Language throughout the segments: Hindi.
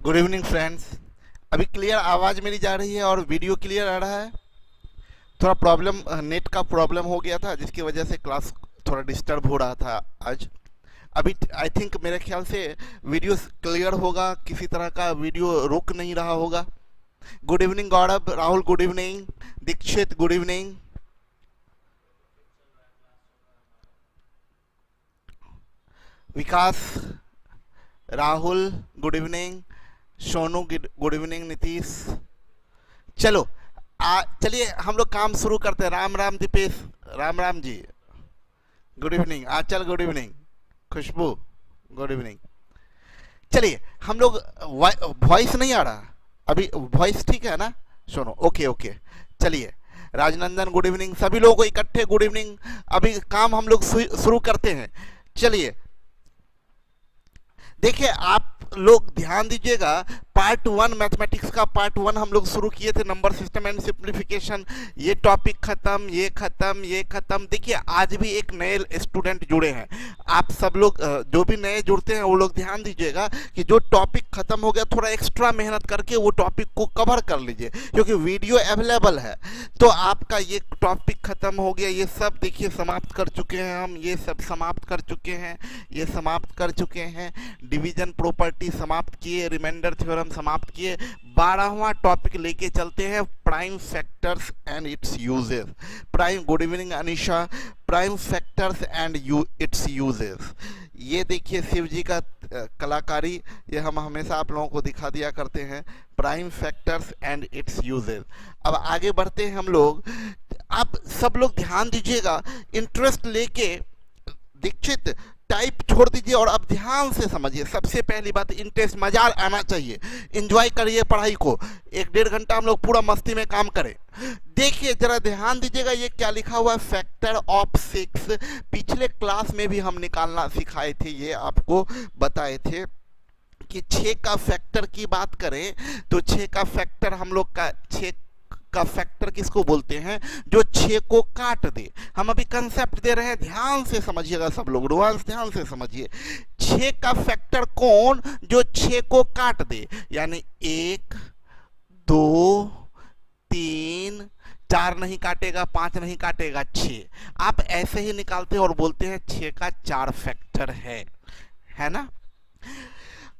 Good evening friends. अभी क्लियर आवाज़ मेरी जा रही है और वीडियो क्लियर आ रहा है। थोड़ा प्रॉब्लम, नेट का प्रॉब्लम हो गया था जिसकी वजह से क्लास थोड़ा डिस्टर्ब हो रहा था आज। अभी आई थिंक मेरे ख्याल से वीडियो क्लियर होगा, किसी तरह का वीडियो रुक नहीं रहा होगा। Good evening Gaurav, Rahul good evening, Dikshit good evening, Vikas, Rahul good evening, Sonu good evening, Nitish. चलो चलिए हम लोग काम शुरू करते हैं। Ram Ram Dipesh, Ram Ram ji good evening, Anchal good evening, Khushboo good evening. चलिए हम लोग, वॉइस नहीं आ रहा अभी? वॉइस ठीक है ना? सुनो, ओके ओके। चलिए राजनंदन गुड इवनिंग, सभी लोगों को इकट्ठे गुड इवनिंग। अभी काम हम लोग शुरू करते हैं। चलिए देखिए, आप लोग ध्यान दीजिएगा। पार्ट 1 मैथमेटिक्स का पार्ट 1 हम लोग शुरू किए थे, नंबर सिस्टम एंड सिंप्लीफिकेशन। ये टॉपिक खत्म, ये खत्म, ये खत्म। देखिए आज भी एक नए स्टूडेंट जुड़े हैं। आप सब लोग जो भी नए जुड़ते हैं वो लोग ध्यान दीजिएगा कि जो टॉपिक खत्म हो गया थोड़ा एक्स्ट्रा मेहनत करके वो टॉपिक को कवर कर लीजिए, क्योंकि वीडियो अवेलेबल है। तो आपका ये टॉपिक खत्म हो गया, ये सब देखिए समाप्त कर चुके हैं हम, ये सब समाप्त कर चुके हैं, ये समाप्त कर चुके हैं। डिवीजन प्रॉपर्टी समाप्त किए, रिमाइंडर थ्योरम समाप्त किए। 12वां टॉपिक लेके चलते हैं, prime factors and it's uses. Prime, good evening Anisha. Prime factors and it's uses. ये देखिए शिव जी का कलाकारी, ये हम हमेशा आप लोगों को दिखा दिया करते हैं। Prime factors and it's uses. अब आगे बढ़ते हैं हम लोग। आप सब लोग ध्यान दीजिएगा, इंटरेस्ट लेके। दीक्षित टाइप छोड़ दीजिए और अब ध्यान से समझिए। सबसे पहली बात, इंटरेस्ट, मजा आना चाहिए, एंजॉय करिए पढ़ाई को। 1-1.5 घंटा हम लोग पूरा मस्ती में काम करें। देखिए जरा ध्यान दीजिएगा, ये क्या लिखा हुआ है, फैक्टर ऑफ 6। पिछले क्लास में भी हम निकालना सिखाए थे, ये आपको बताए थे कि 6 का फैक्टर की बात करें तो 6 का फैक्टर हम लोग का 6 का फैक्टर किसको बोलते हैं? जो 6 को काट दे। हम अभी कंसेप्ट दे रहे हैं, ध्यान से समझिएगा सब लोग, रोमांस ध्यान से समझिए। 6 का फैक्टर कौन? जो 6 को काट दे, यानी 1 2 3 4 नहीं काटेगा, 5 नहीं काटेगा, 6। आप ऐसे ही निकालते हैं और बोलते हैं 6 का 4 फैक्टर है ना?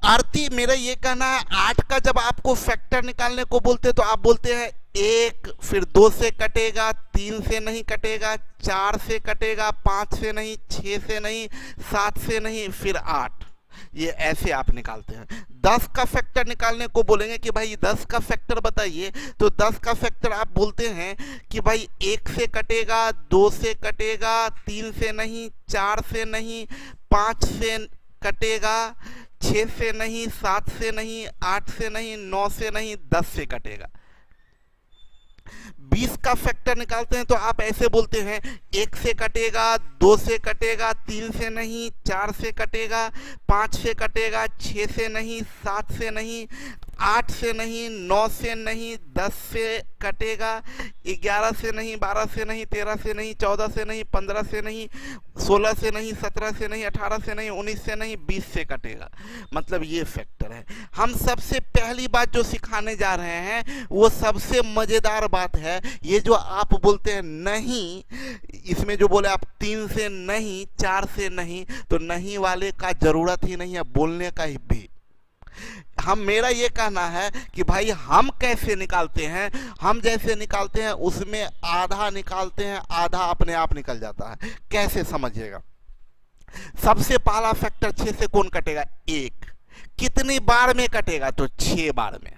आरती, मेरा ये कहना है 8 का जब आपको फैक्टर निकालने को बोलते हैं तो आप बोलते हैं 1, फिर 2 से कटेगा, 3 से नहीं कटेगा, 4 से कटेगा, 5 से नहीं, 6 से नहीं, 7 से नहीं, फिर 8। ये ऐसे आप निकालते हैं। 10 का फैक्टर निकालने को बोलेंगे कि भाई 10 का फैक्टर बताइए, तो 10 का फैक्टर आप बोलते हैं कि भाई 1 से कटेगा, 2 से कटेगा, 3 से नहीं, 4 से नहीं, 5 से कटेगा, 6 से नहीं, 7 से नहीं, 8 से नहीं, 9 से नहीं, 10 से कटेगा। 20 का फैक्टर निकालते हैं तो आप ऐसे बोलते हैं 1 से कटेगा, 2 से कटेगा, 3 से नहीं, 4 से कटेगा, 5 से कटेगा, 6 से नहीं, 7 से नहीं, 8 से नहीं, 9 से नहीं, 10 से कटेगा, 11 से नहीं, 12 से नहीं, 13 से नहीं, 14 से नहीं, 15 से नहीं, 16 से नहीं, 17 से नहीं, 18 से नहीं, 19 से नहीं, 20 से कटेगा। मतलब ये फैक्टर है। हम सबसे पहली बात जो सिखाने जा रहे हैं वो सबसे मजेदार बात है। ये जो आप बोलते हैं नहीं, इसमें जो बोले आप 3 से नहीं, 4 से नहीं, तो नहीं वाले का जरूरत ही नहीं है बोलने का ही भी। मेरा ये कहना है कि भाई हम कैसे निकालते हैं, हम जैसे निकालते हैं उसमें आधा निकालते हैं, आधा अपने आप निकल जाता है। कैसे समझिएगा। सबसे पहला फैक्टर 6 से कौन कटेगा? 1। कितनी बार में कटेगा? तो 6 बार में।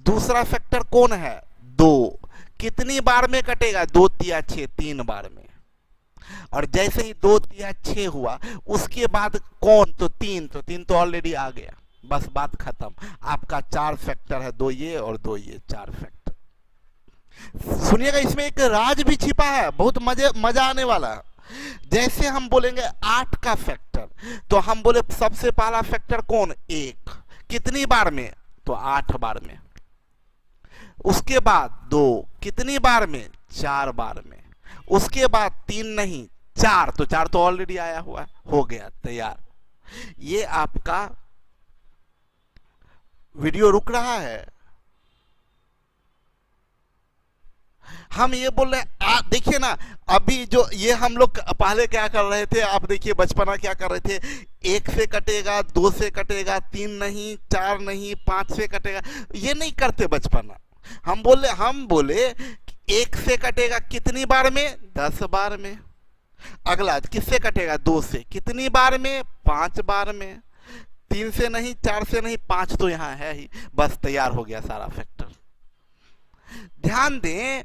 दूसरा फैक्टर कौन है? 2। कितनी बार में कटेगा? 2 तिया 6, 3 बार में। और जैसे ही 2 तिया 6 हुआ उसके बाद कौन? तो 3। तो 3 तो ऑलरेडी आ गया, बस बात खत्म। आपका 4 फैक्टर है, 2 ये और 2 ये, 4 फैक्टर। सुनिएगा, इसमें एक राज भी छिपा है, बहुत मजा आने वाला है। जैसे हम बोलेंगे 8 का फैक्टर, तो हम बोले सबसे पहला फैक्टर कौन? 1। कितनी बार में? तो 8 बार में। उसके बाद 2। कितनी बार में? 4 बार में। उसके बाद 3 नहीं, 4। तो 4 तो ऑलरेडी आया हुआ, हो गया तैयार। ये आपका वीडियो रुक रहा है। हम ये बोल रहे हैं, देखिए ना, अभी जो ये हम लोग पहले क्या कर रहे थे, आप देखिए बचपना क्या कर रहे थे, 1 से कटेगा, 2 से कटेगा, 3 नहीं, 4 नहीं, 5 से कटेगा, ये नहीं करते बचपना। हम बोले 1 से कटेगा कितनी बार में, 10 बार में। अगला किससे कटेगा, 2 से कितनी बार में, 5 बार में। 3 से नहीं, 4 से नहीं, 5 तो यहाँ है ही, बस तैयार हो गया सारा फैक्टर। ध्यान दें,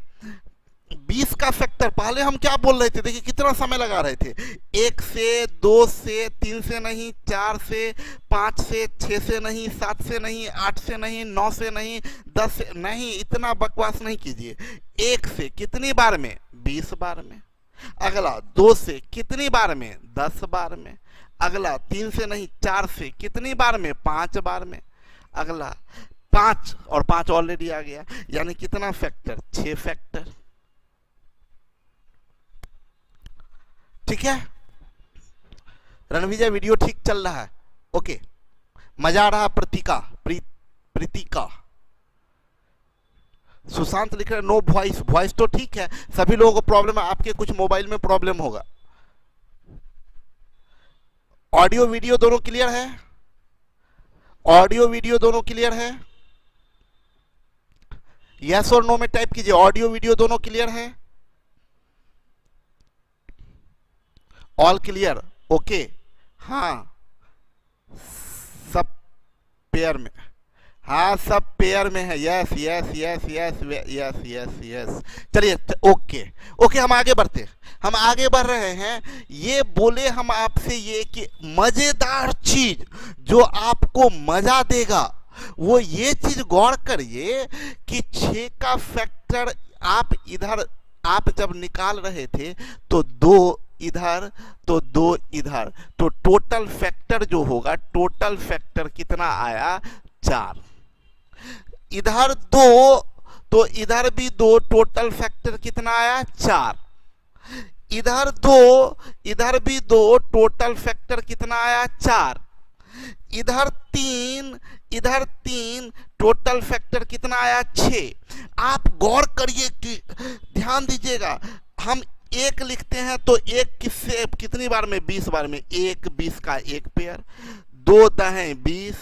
20 का फैक्टर पहले हम क्या बोल रहे थे, देखिए कितना समय लगा रहे थे, 1 से, 2 से, 3 से नहीं, 4 से, 5 से, 6 से नहीं, 7 से नहीं, 8 से नहीं, 9 से नहीं, 10 से नहीं, इतना बकवास नहीं कीजिए। 1 से कितनी बार में, 20 बार में। अगला 2 से कितनी बार में, 10 बार में। अगला 3 से नहीं, 4 से कितनी बार में, 5 बार में। अगला 5 और 5 ऑलरेडी आ गया, यानी कितना फैक्टर, 6 फैक्टर। ठीक है, रणविजय वीडियो ठीक चल रहा है, ओके, मजा आ रहा। प्रीतिका सुशांत लिख रहे नो वॉइस, वॉइस तो ठीक है, सभी लोगों को प्रॉब्लम है, आपके कुछ मोबाइल में प्रॉब्लम होगा। ऑडियो वीडियो दोनों क्लियर है, ऑडियो वीडियो दोनों क्लियर है, यस और नो में टाइप कीजिए, ऑडियो वीडियो दोनों क्लियर है, ऑल क्लियर, ओके। हाँ सब पेयर में, हाँ सब पेयर में है, yes yes yes yes yes yes yes. चलिए ओके ओके, हम आगे बढ़ रहे हैं। ये बोले हम आपसे ये कि मजेदार चीज जो आपको मजा देगा, वो ये चीज गौर करिए कि 6 का फैक्टर आप जब निकाल रहे थे तो 2 इधर तो 2 इधर, तो टोटल फैक्टर जो होगा, टोटल फैक्टर कितना आया, 4। इधर 2 तो इधर भी 2, टोटल फैक्टर कितना आया, 4। इधर 2 इधर भी 2, टोटल फैक्टर कितना आया, 4। इधर 3 टोटल फैक्टर कितना आया, 6। आप गौर करिए कि ध्यान दीजिएगा, हम 1 लिखते हैं तो 1 किससे कितनी बार में, 20 बार में। 1 20 का 1 पेयर, 2 दहें 20,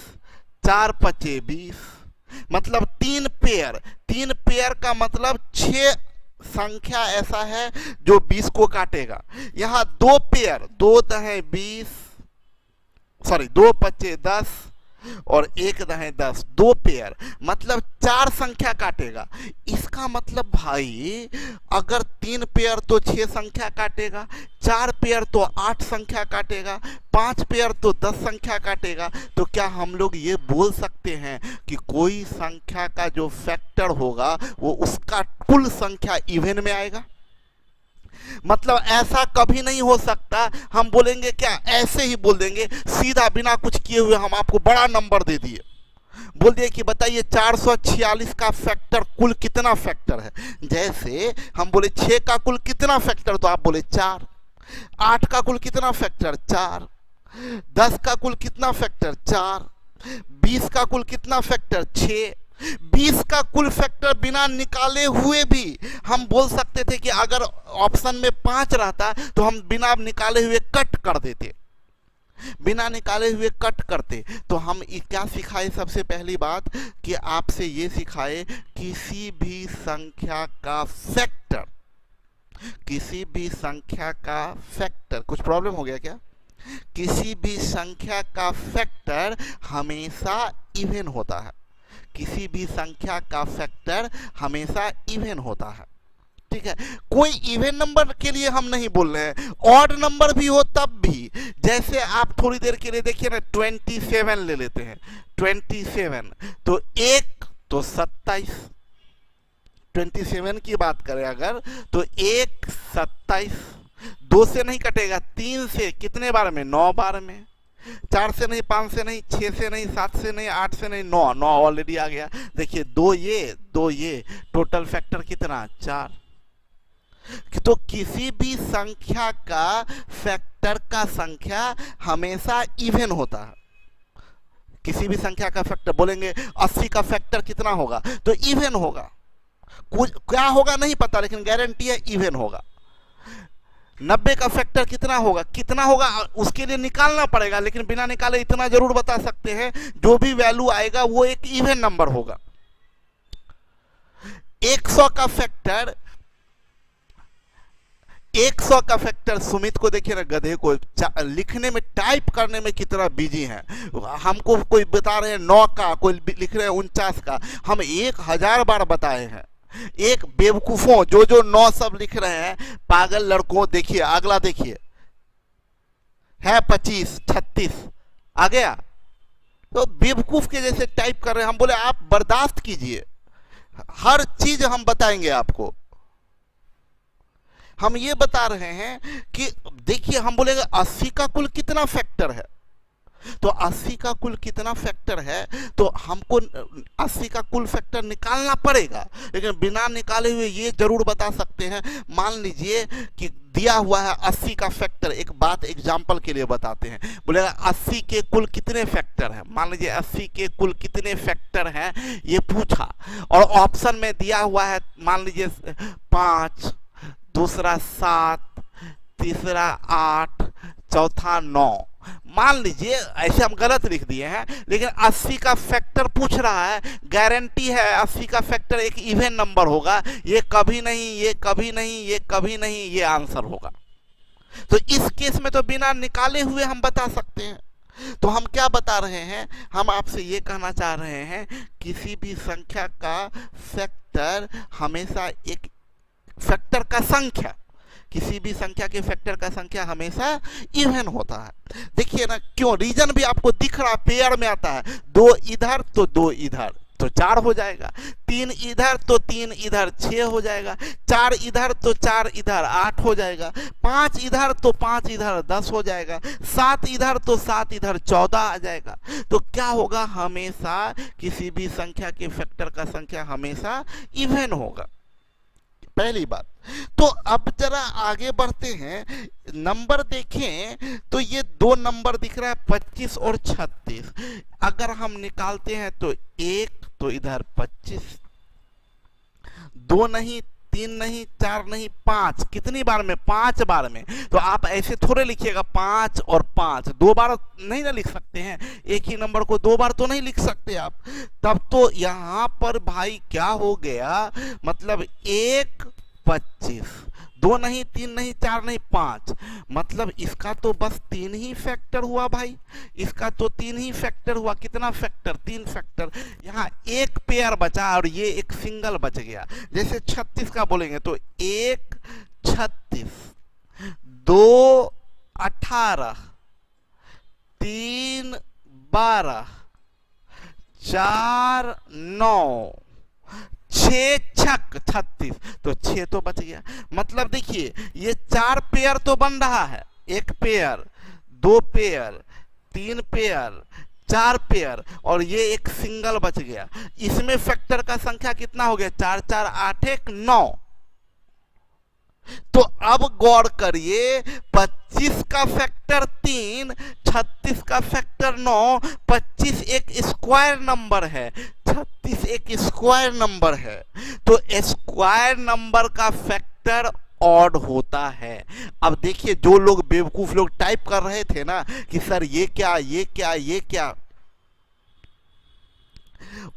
4 पचे 20, मतलब 3 पेयर का मतलब 6 संख्या ऐसा है जो 20 को काटेगा। यहाँ 2 पेयर, 2 दहें 20, सॉरी 2 पचे 10 और 1 दहें 10, 2 पेयर मतलब 4 संख्या काटेगा। इसका मतलब भाई अगर 3 पेयर तो 6 संख्या काटेगा, 4 पेयर तो 8 संख्या काटेगा, 5 पेयर तो 10 संख्या काटेगा। तो क्या हम लोग ये बोल सकते हैं कि कोई संख्या का जो फैक्टर होगा वो उसका कुल संख्या इवन में आएगा? मतलब ऐसा कभी नहीं हो सकता। हम बोलेंगे क्या, ऐसे ही बोल देंगे सीधा बिना कुछ किए हुए, हम आपको बड़ा नंबर दे दिए, बोल दिए कि बताइए 446 का फैक्टर कुल कितना फैक्टर है। जैसे हम बोले 6 का कुल कितना फैक्टर, तो आप बोले 4। 8 का कुल कितना फैक्टर, 4। 10 का कुल कितना फैक्टर, 4। 20 का कुल कितना फैक्टर, 6। 20 का कुल फैक्टर बिना निकाले हुए भी हम बोल सकते थे कि अगर ऑप्शन में 5 रहता तो हम बिना निकाले हुए कट कर देते, बिना निकाले हुए कट करते। तो हम क्या सिखाए, सबसे पहली बात कि आपसे ये सिखाए किसी भी संख्या का फैक्टर, किसी भी संख्या का फैक्टर, कुछ प्रॉब्लम हो गया क्या? किसी भी संख्या का फैक्टर हमेशा इवन होता है, किसी भी संख्या का फैक्टर हमेशा इवन होता है। ठीक है, कोई इवन नंबर के लिए हम नहीं बोल रहे हैं, ऑड नंबर भी हो तब भी। जैसे आप थोड़ी देर के लिए देखिए ना, 27 ले लेते हैं, 27 तो 1 तो 27, 27 की बात करें अगर तो 1 27, 2 से नहीं कटेगा, 3 से कितने बार में, 9 बार में। 4 से नहीं, 5 से नहीं, 6 से नहीं, 7 से नहीं, 8 से नहीं, 9 ऑलरेडी आ गया। देखिए 2 ये टोटल फैक्टर कितना, 4। तो किसी भी संख्या का फैक्टर का संख्या हमेशा इवन होता है, किसी भी संख्या का फैक्टर बोलेंगे 80 का फैक्टर कितना होगा, तो इवन होगा। कुछ क्या होगा नहीं पता, लेकिन गारंटी है इवन होगा। 90 का फैक्टर कितना होगा उसके लिए निकालना पड़ेगा, लेकिन बिना निकाले इतना जरूर बता सकते हैं जो भी वैल्यू आएगा वो एक इवन नंबर होगा। 100 का फैक्टर, 100 का फैक्टर, सुमित को देखिए ना, गधे को लिखने में, टाइप करने में कितना बिजी है। हमको कोई बता रहे हैं 9 का, कोई लिख रहे हैं 49 का, हम 1000 बार बताए हैं। एक बेवकूफों जो 9 सब लिख रहे हैं, पागल लड़कों, देखिए अगला देखिए है 25, 36 आ गया, तो बेवकूफ के जैसे टाइप कर रहे हैं। हम बोले आप बर्दाश्त कीजिए, हर चीज हम बताएंगे आपको। हम ये बता रहे हैं कि देखिए, हम बोलेंगे 80 का कुल कितना फैक्टर है, तो 80 का कुल कितना फैक्टर है, तो हमको 80 का कुल फैक्टर निकालना पड़ेगा, लेकिन बिना निकाले हुए ये जरूर बता सकते हैं। मान लीजिए कि दिया हुआ है 80 का फैक्टर, एक बात एग्जाम्पल के लिए बताते हैं, बोलेगा 80 के कुल कितने फैक्टर हैं। मान लीजिए 80 के कुल कितने फैक्टर हैं ये पूछा, और ऑप्शन में दिया हुआ है, मान लीजिए 5, दूसरा 7, तीसरा 8, चौथा 9। मान लीजिए ऐसे हम गलत लिख दिए हैं, लेकिन 80 का फैक्टर पूछ रहा है, गारंटी है 80 का फैक्टर एक इवन नंबर होगा, ये कभी नहीं, ये कभी नहीं, ये कभी नहीं, ये आंसर होगा। तो इस केस में तो बिना निकाले हुए हम बता सकते हैं। तो हम क्या बता रहे हैं, हम आपसे ये कहना चाह रहे हैं, किसी भी संख्या का फैक्टर हमेशा एक फैक्टर का संख्या, किसी भी संख्या के फैक्टर का संख्या हमेशा इवन होता है। देखिए ना, क्यों, रीजन भी आपको दिख रहा, पेयर में आता है, 2 इधर तो 2 इधर तो 4 हो जाएगा, 3 इधर तो 3 इधर 6 हो जाएगा, 4 इधर तो 4 इधर 8 हो जाएगा, 5 इधर तो 5 इधर 10 हो जाएगा, 7 इधर तो 7 इधर 14 आ जाएगा। तो क्या होगा, हमेशा किसी भी संख्या के फैक्टर का संख्या हमेशा इवन होगा, पहली बात। तो अब जरा आगे बढ़ते हैं, नंबर देखें तो ये 2 नंबर दिख रहा है 25 और 36। अगर हम निकालते हैं तो 1 तो इधर 25, 2 नहीं, 3 नहीं, 4 नहीं, 5, कितनी बार में, 5 बार में। तो आप ऐसे थोड़े लिखिएगा 5 और 5, 2 बार नहीं ना लिख सकते हैं, एक ही नंबर को 2 बार तो नहीं लिख सकते आप। तब तो यहाँ पर भाई क्या हो गया, मतलब 1 25, 2 नहीं, 3 नहीं, 4 नहीं, 5, मतलब इसका तो बस 3 ही फैक्टर हुआ भाई, इसका तो 3 ही फैक्टर हुआ। कितना फैक्टर, 3 फैक्टर। यहाँ एक पेयर बचा और ये एक सिंगल बच गया। जैसे 36 का बोलेंगे तो 1 36, 2 18, 3 12, 4 9, 6 छक 36, तो 6 तो बच गया। मतलब देखिए, ये 4 पेयर तो बन रहा है, 1 पेयर, 2 पेयर, 3 पेयर, 4 पेयर, और ये एक सिंगल बच गया। इसमें फैक्टर का संख्या कितना हो गया, 4 4 8 1 9। तो अब गौर करिए, 25 का फैक्टर 3, 36 का फैक्टर 9, 25 एक स्क्वायर नंबर है, 36 एक स्क्वायर नंबर है, तो स्क्वायर नंबर का फैक्टर ऑड होता है। अब देखिए, जो लोग बेवकूफ लोग टाइप कर रहे थे ना कि सर ये क्या, ये क्या, ये क्या,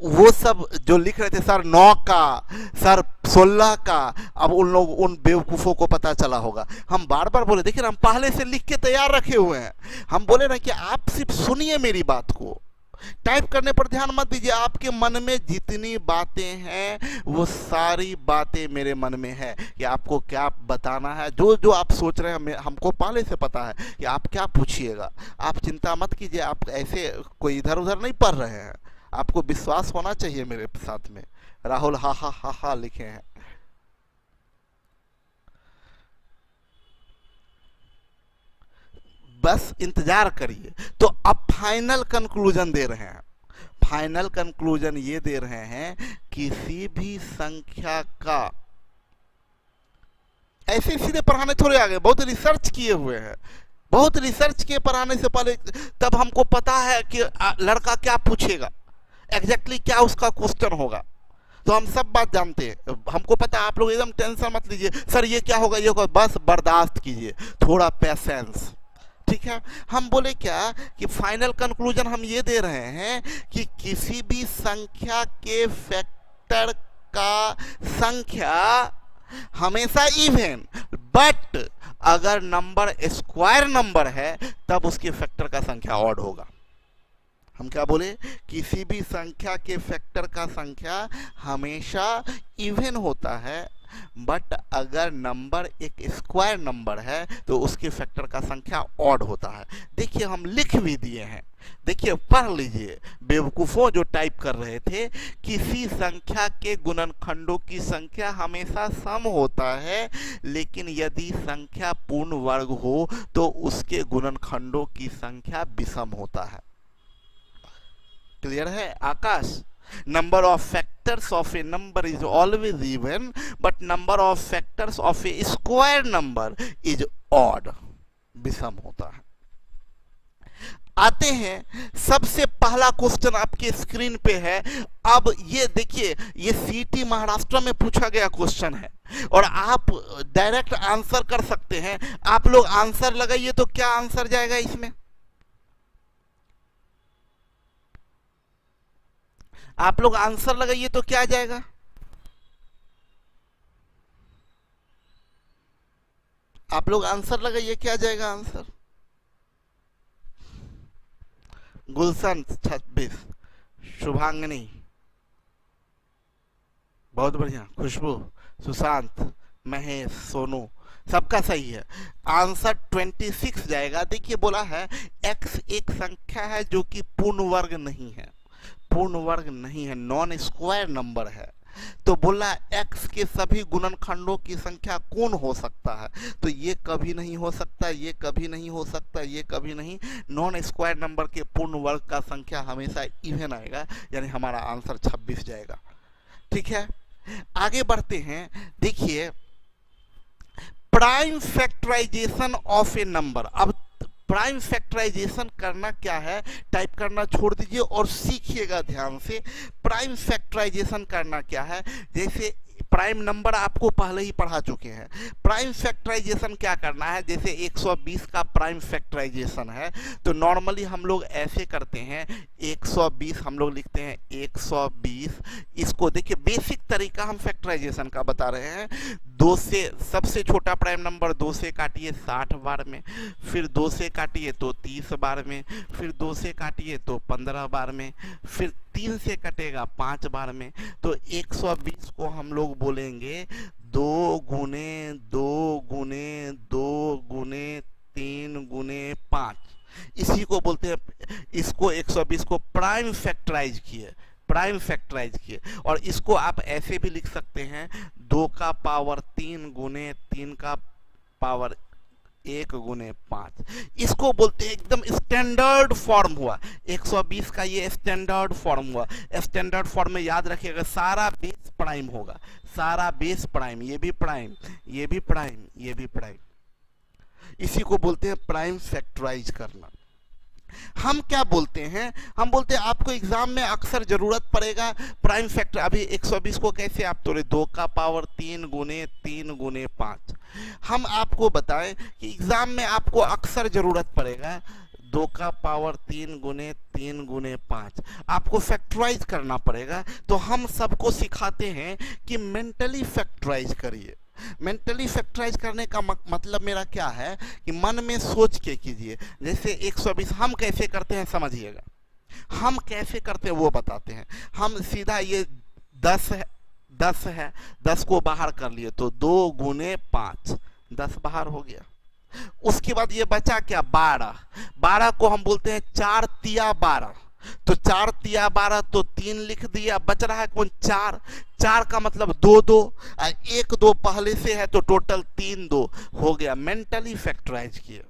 वो सब जो लिख रहे थे सर 9 का, सर 16 का, अब उन लोग, उन बेवकूफ़ों को पता चला होगा। हम बार बार बोले, देखिए हम पहले से लिख के तैयार रखे हुए हैं। हम बोले ना कि आप सिर्फ सुनिए मेरी बात को, टाइप करने पर ध्यान मत दीजिए। आपके मन में जितनी बातें हैं वो सारी बातें मेरे मन में है कि आपको क्या बताना है। जो जो आप सोच रहे हैं हमको पहले से पता है कि आप क्या पूछिएगा। आप चिंता मत कीजिए, आप ऐसे कोई इधर उधर नहीं पढ़ रहे हैं, आपको विश्वास होना चाहिए मेरे साथ में। राहुल हा हा हा हा लिखे हैं। बस इंतजार करिए। तो अब फाइनल कंक्लूजन दे रहे हैं। फाइनल कंक्लूजन ये दे रहे हैं, किसी भी संख्या का, ऐसे सीधे पढ़ाने थोड़े आ गए, बहुत रिसर्च किए हुए हैं, बहुत रिसर्च के पढ़ाने से पहले, तब हमको पता है कि लड़का क्या पूछेगा, एग्जैक्टली क्या उसका क्वेश्चन होगा, तो हम सब बात जानते हैं, हमको पता है। आप लोग एकदम टेंशन मत लीजिए, सर ये क्या होगा ये होगा, बस बर्दाश्त कीजिए, थोड़ा पेशेंस, ठीक है। हम बोले क्या कि फाइनल कंक्लूजन हम ये दे रहे हैं कि किसी भी संख्या के फैक्टर का संख्या हमेशा इवन, बट अगर नंबर स्क्वायर नंबर है तब उसके फैक्टर का संख्या ऑड होगा। हम क्या बोले, किसी भी संख्या के फैक्टर का संख्या हमेशा इवन होता है, बट अगर नंबर एक स्क्वायर नंबर है तो उसके फैक्टर का संख्या ऑड होता है। देखिए हम लिख भी दिए हैं, देखिए पढ़ लीजिए, बेवकूफ़ों जो टाइप कर रहे थे, किसी संख्या के गुणनखंडों की संख्या हमेशा सम होता है, लेकिन यदि संख्या पूर्ण वर्ग हो तो उसके गुणनखंडों की संख्या विषम होता है। क्लियर है आकाश? Number of factors of a number is always even, but number of factors of a square number is odd, विषम होता है। आते हैं, सबसे पहला क्वेश्चन आपके स्क्रीन पे है। अब ये देखिए, ये सीटी महाराष्ट्र में पूछा गया क्वेश्चन है और आप डायरेक्ट आंसर कर सकते हैं। आप लोग आंसर लगाइए तो क्या आंसर जाएगा इसमें, आप लोग आंसर लगाइए तो क्या जाएगा, आप लोग आंसर लगाइए क्या जाएगा आंसर। गुलशन 26, शुभांगनी बहुत बढ़िया, खुशबू, सुशांत, महेश, सोनू, सबका सही है। आंसर 26 जाएगा। देखिए बोला है x एक संख्या है जो कि पूर्ण वर्ग नहीं है, पूर्ण वर्ग नहीं है, नॉन स्क्वायर नंबर है, तो बोला x के सभी गुणनखंडों की संख्या कौन हो सकता है, तो ये कभी नहीं हो सकता, ये कभी नहीं हो सकता, ये कभी नहीं। नॉन स्क्वायर नंबर के पूर्ण वर्ग का संख्या हमेशा इवन आएगा, यानी हमारा आंसर 26 जाएगा। ठीक है, आगे बढ़ते हैं। देखिए prime factorisation of a number. अब प्राइम फैक्टराइजेशन करना क्या है, टाइप करना छोड़ दीजिए और सीखिएगा ध्यान से। प्राइम फैक्टराइजेशन करना क्या है, जैसे प्राइम नंबर आपको पहले ही पढ़ा चुके हैं। प्राइम फैक्टराइजेशन क्या करना है, जैसे 120 का प्राइम फैक्टराइजेशन है तो नॉर्मली हम लोग ऐसे करते हैं, 120 हम लोग लिखते हैं 120। इसको देखिए बेसिक तरीका हम फैक्टराइजेशन का बता रहे हैं। 2 से सबसे छोटा प्राइम नंबर 2 से काटिए 60 बार में, फिर 2 से काटिए तो 30 बार में, फिर 2 से काटिए तो 15 बार में, फिर 3 से कटेगा 5 बार में। तो 120 को हम लोग बोलेंगे 2 गुने 2 गुने 2 गुने 3 गुने 5। इसी को बोलते हैं, इसको 120 को प्राइम फैक्टराइज किए, प्राइम फैक्टराइज किए। और इसको आप ऐसे भी लिख सकते हैं 2 का पावर 3 गुने 3 का पावर 1 गुने 5। इसको बोलते हैं एकदम स्टैंडर्ड फॉर्म हुआ, 120 का ये स्टैंडर्ड फॉर्म हुआ। स्टैंडर्ड फॉर्म में याद रखिएगा सारा बेस प्राइम होगा, सारा बेस प्राइम, ये भी प्राइम, ये भी प्राइम, ये भी प्राइम। इसी को बोलते हैं प्राइम फैक्टराइज करना। हम क्या बोलते हैं, हम बोलते हैं आपको एग्जाम में अक्सर जरूरत पड़ेगा प्राइम फैक्टर। अभी 120 को कैसे आप तोड़े, 2 का पावर 3 गुने 3 गुने 5। हम आपको बताएं कि एग्जाम में आपको अक्सर जरूरत पड़ेगा 2 का पावर 3 गुने 3 गुने 5, आपको फैक्टराइज करना पड़ेगा। तो हम सबको सिखाते हैं कि मेंटली फैक्टराइज करिए। मेंटली फैक्टराइज करने का मतलब मेरा क्या है कि मन में सोच के कीजिए। जैसे 120 हम कैसे करते हैं समझिएगा, हम कैसे करते हैं वो बताते हैं। हम सीधा ये 10 है, 10 है, 10 को बाहर कर लिए तो 2 गुने 5, 10 बाहर हो गया। उसके बाद ये बचा क्या, 12। 12 को हम बोलते हैं 4 तिया 12, तो 4 तिया 12 तो 3 लिख दिया, बच रहा है कौन, 4। 4 का मतलब 2 2, 1 2 पहले से है तो टोटल 3 2 हो गया। मेंटली फैक्टराइज किए।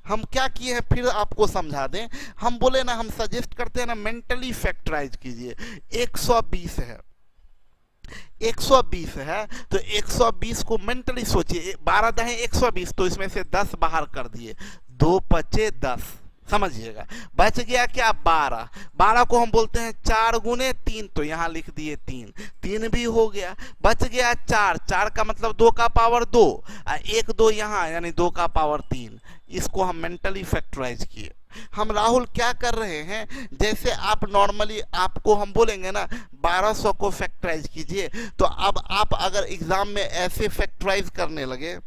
हम क्या किए हैं फिर आपको समझा दें, हम बोले ना, हम सजेस्ट करते हैं ना मेंटली फैक्टराइज कीजिए। 120 है, 120 है तो 120 को मेंटली सोचिए, 12 दहें 120 तो इसमें से 10 बाहर कर दिए, दो पचे 10, समझिएगा। बच गया क्या 12, 12 को हम बोलते हैं 4 गुने 3, तो यहाँ लिख दिए 3, 3 भी हो गया। बच गया 4, 4 का मतलब 2 का पावर 2, 1 2 यहाँ यानी 2 का पावर 3। इसको हम मेंटली फैक्टराइज किए। हम राहुल क्या कर रहे हैं, जैसे आप नॉर्मली आपको हम बोलेंगे ना 1200 को फैक्टराइज कीजिए, तो अब आप अगर एग्जाम में ऐसे फैक्टराइज करने लगे,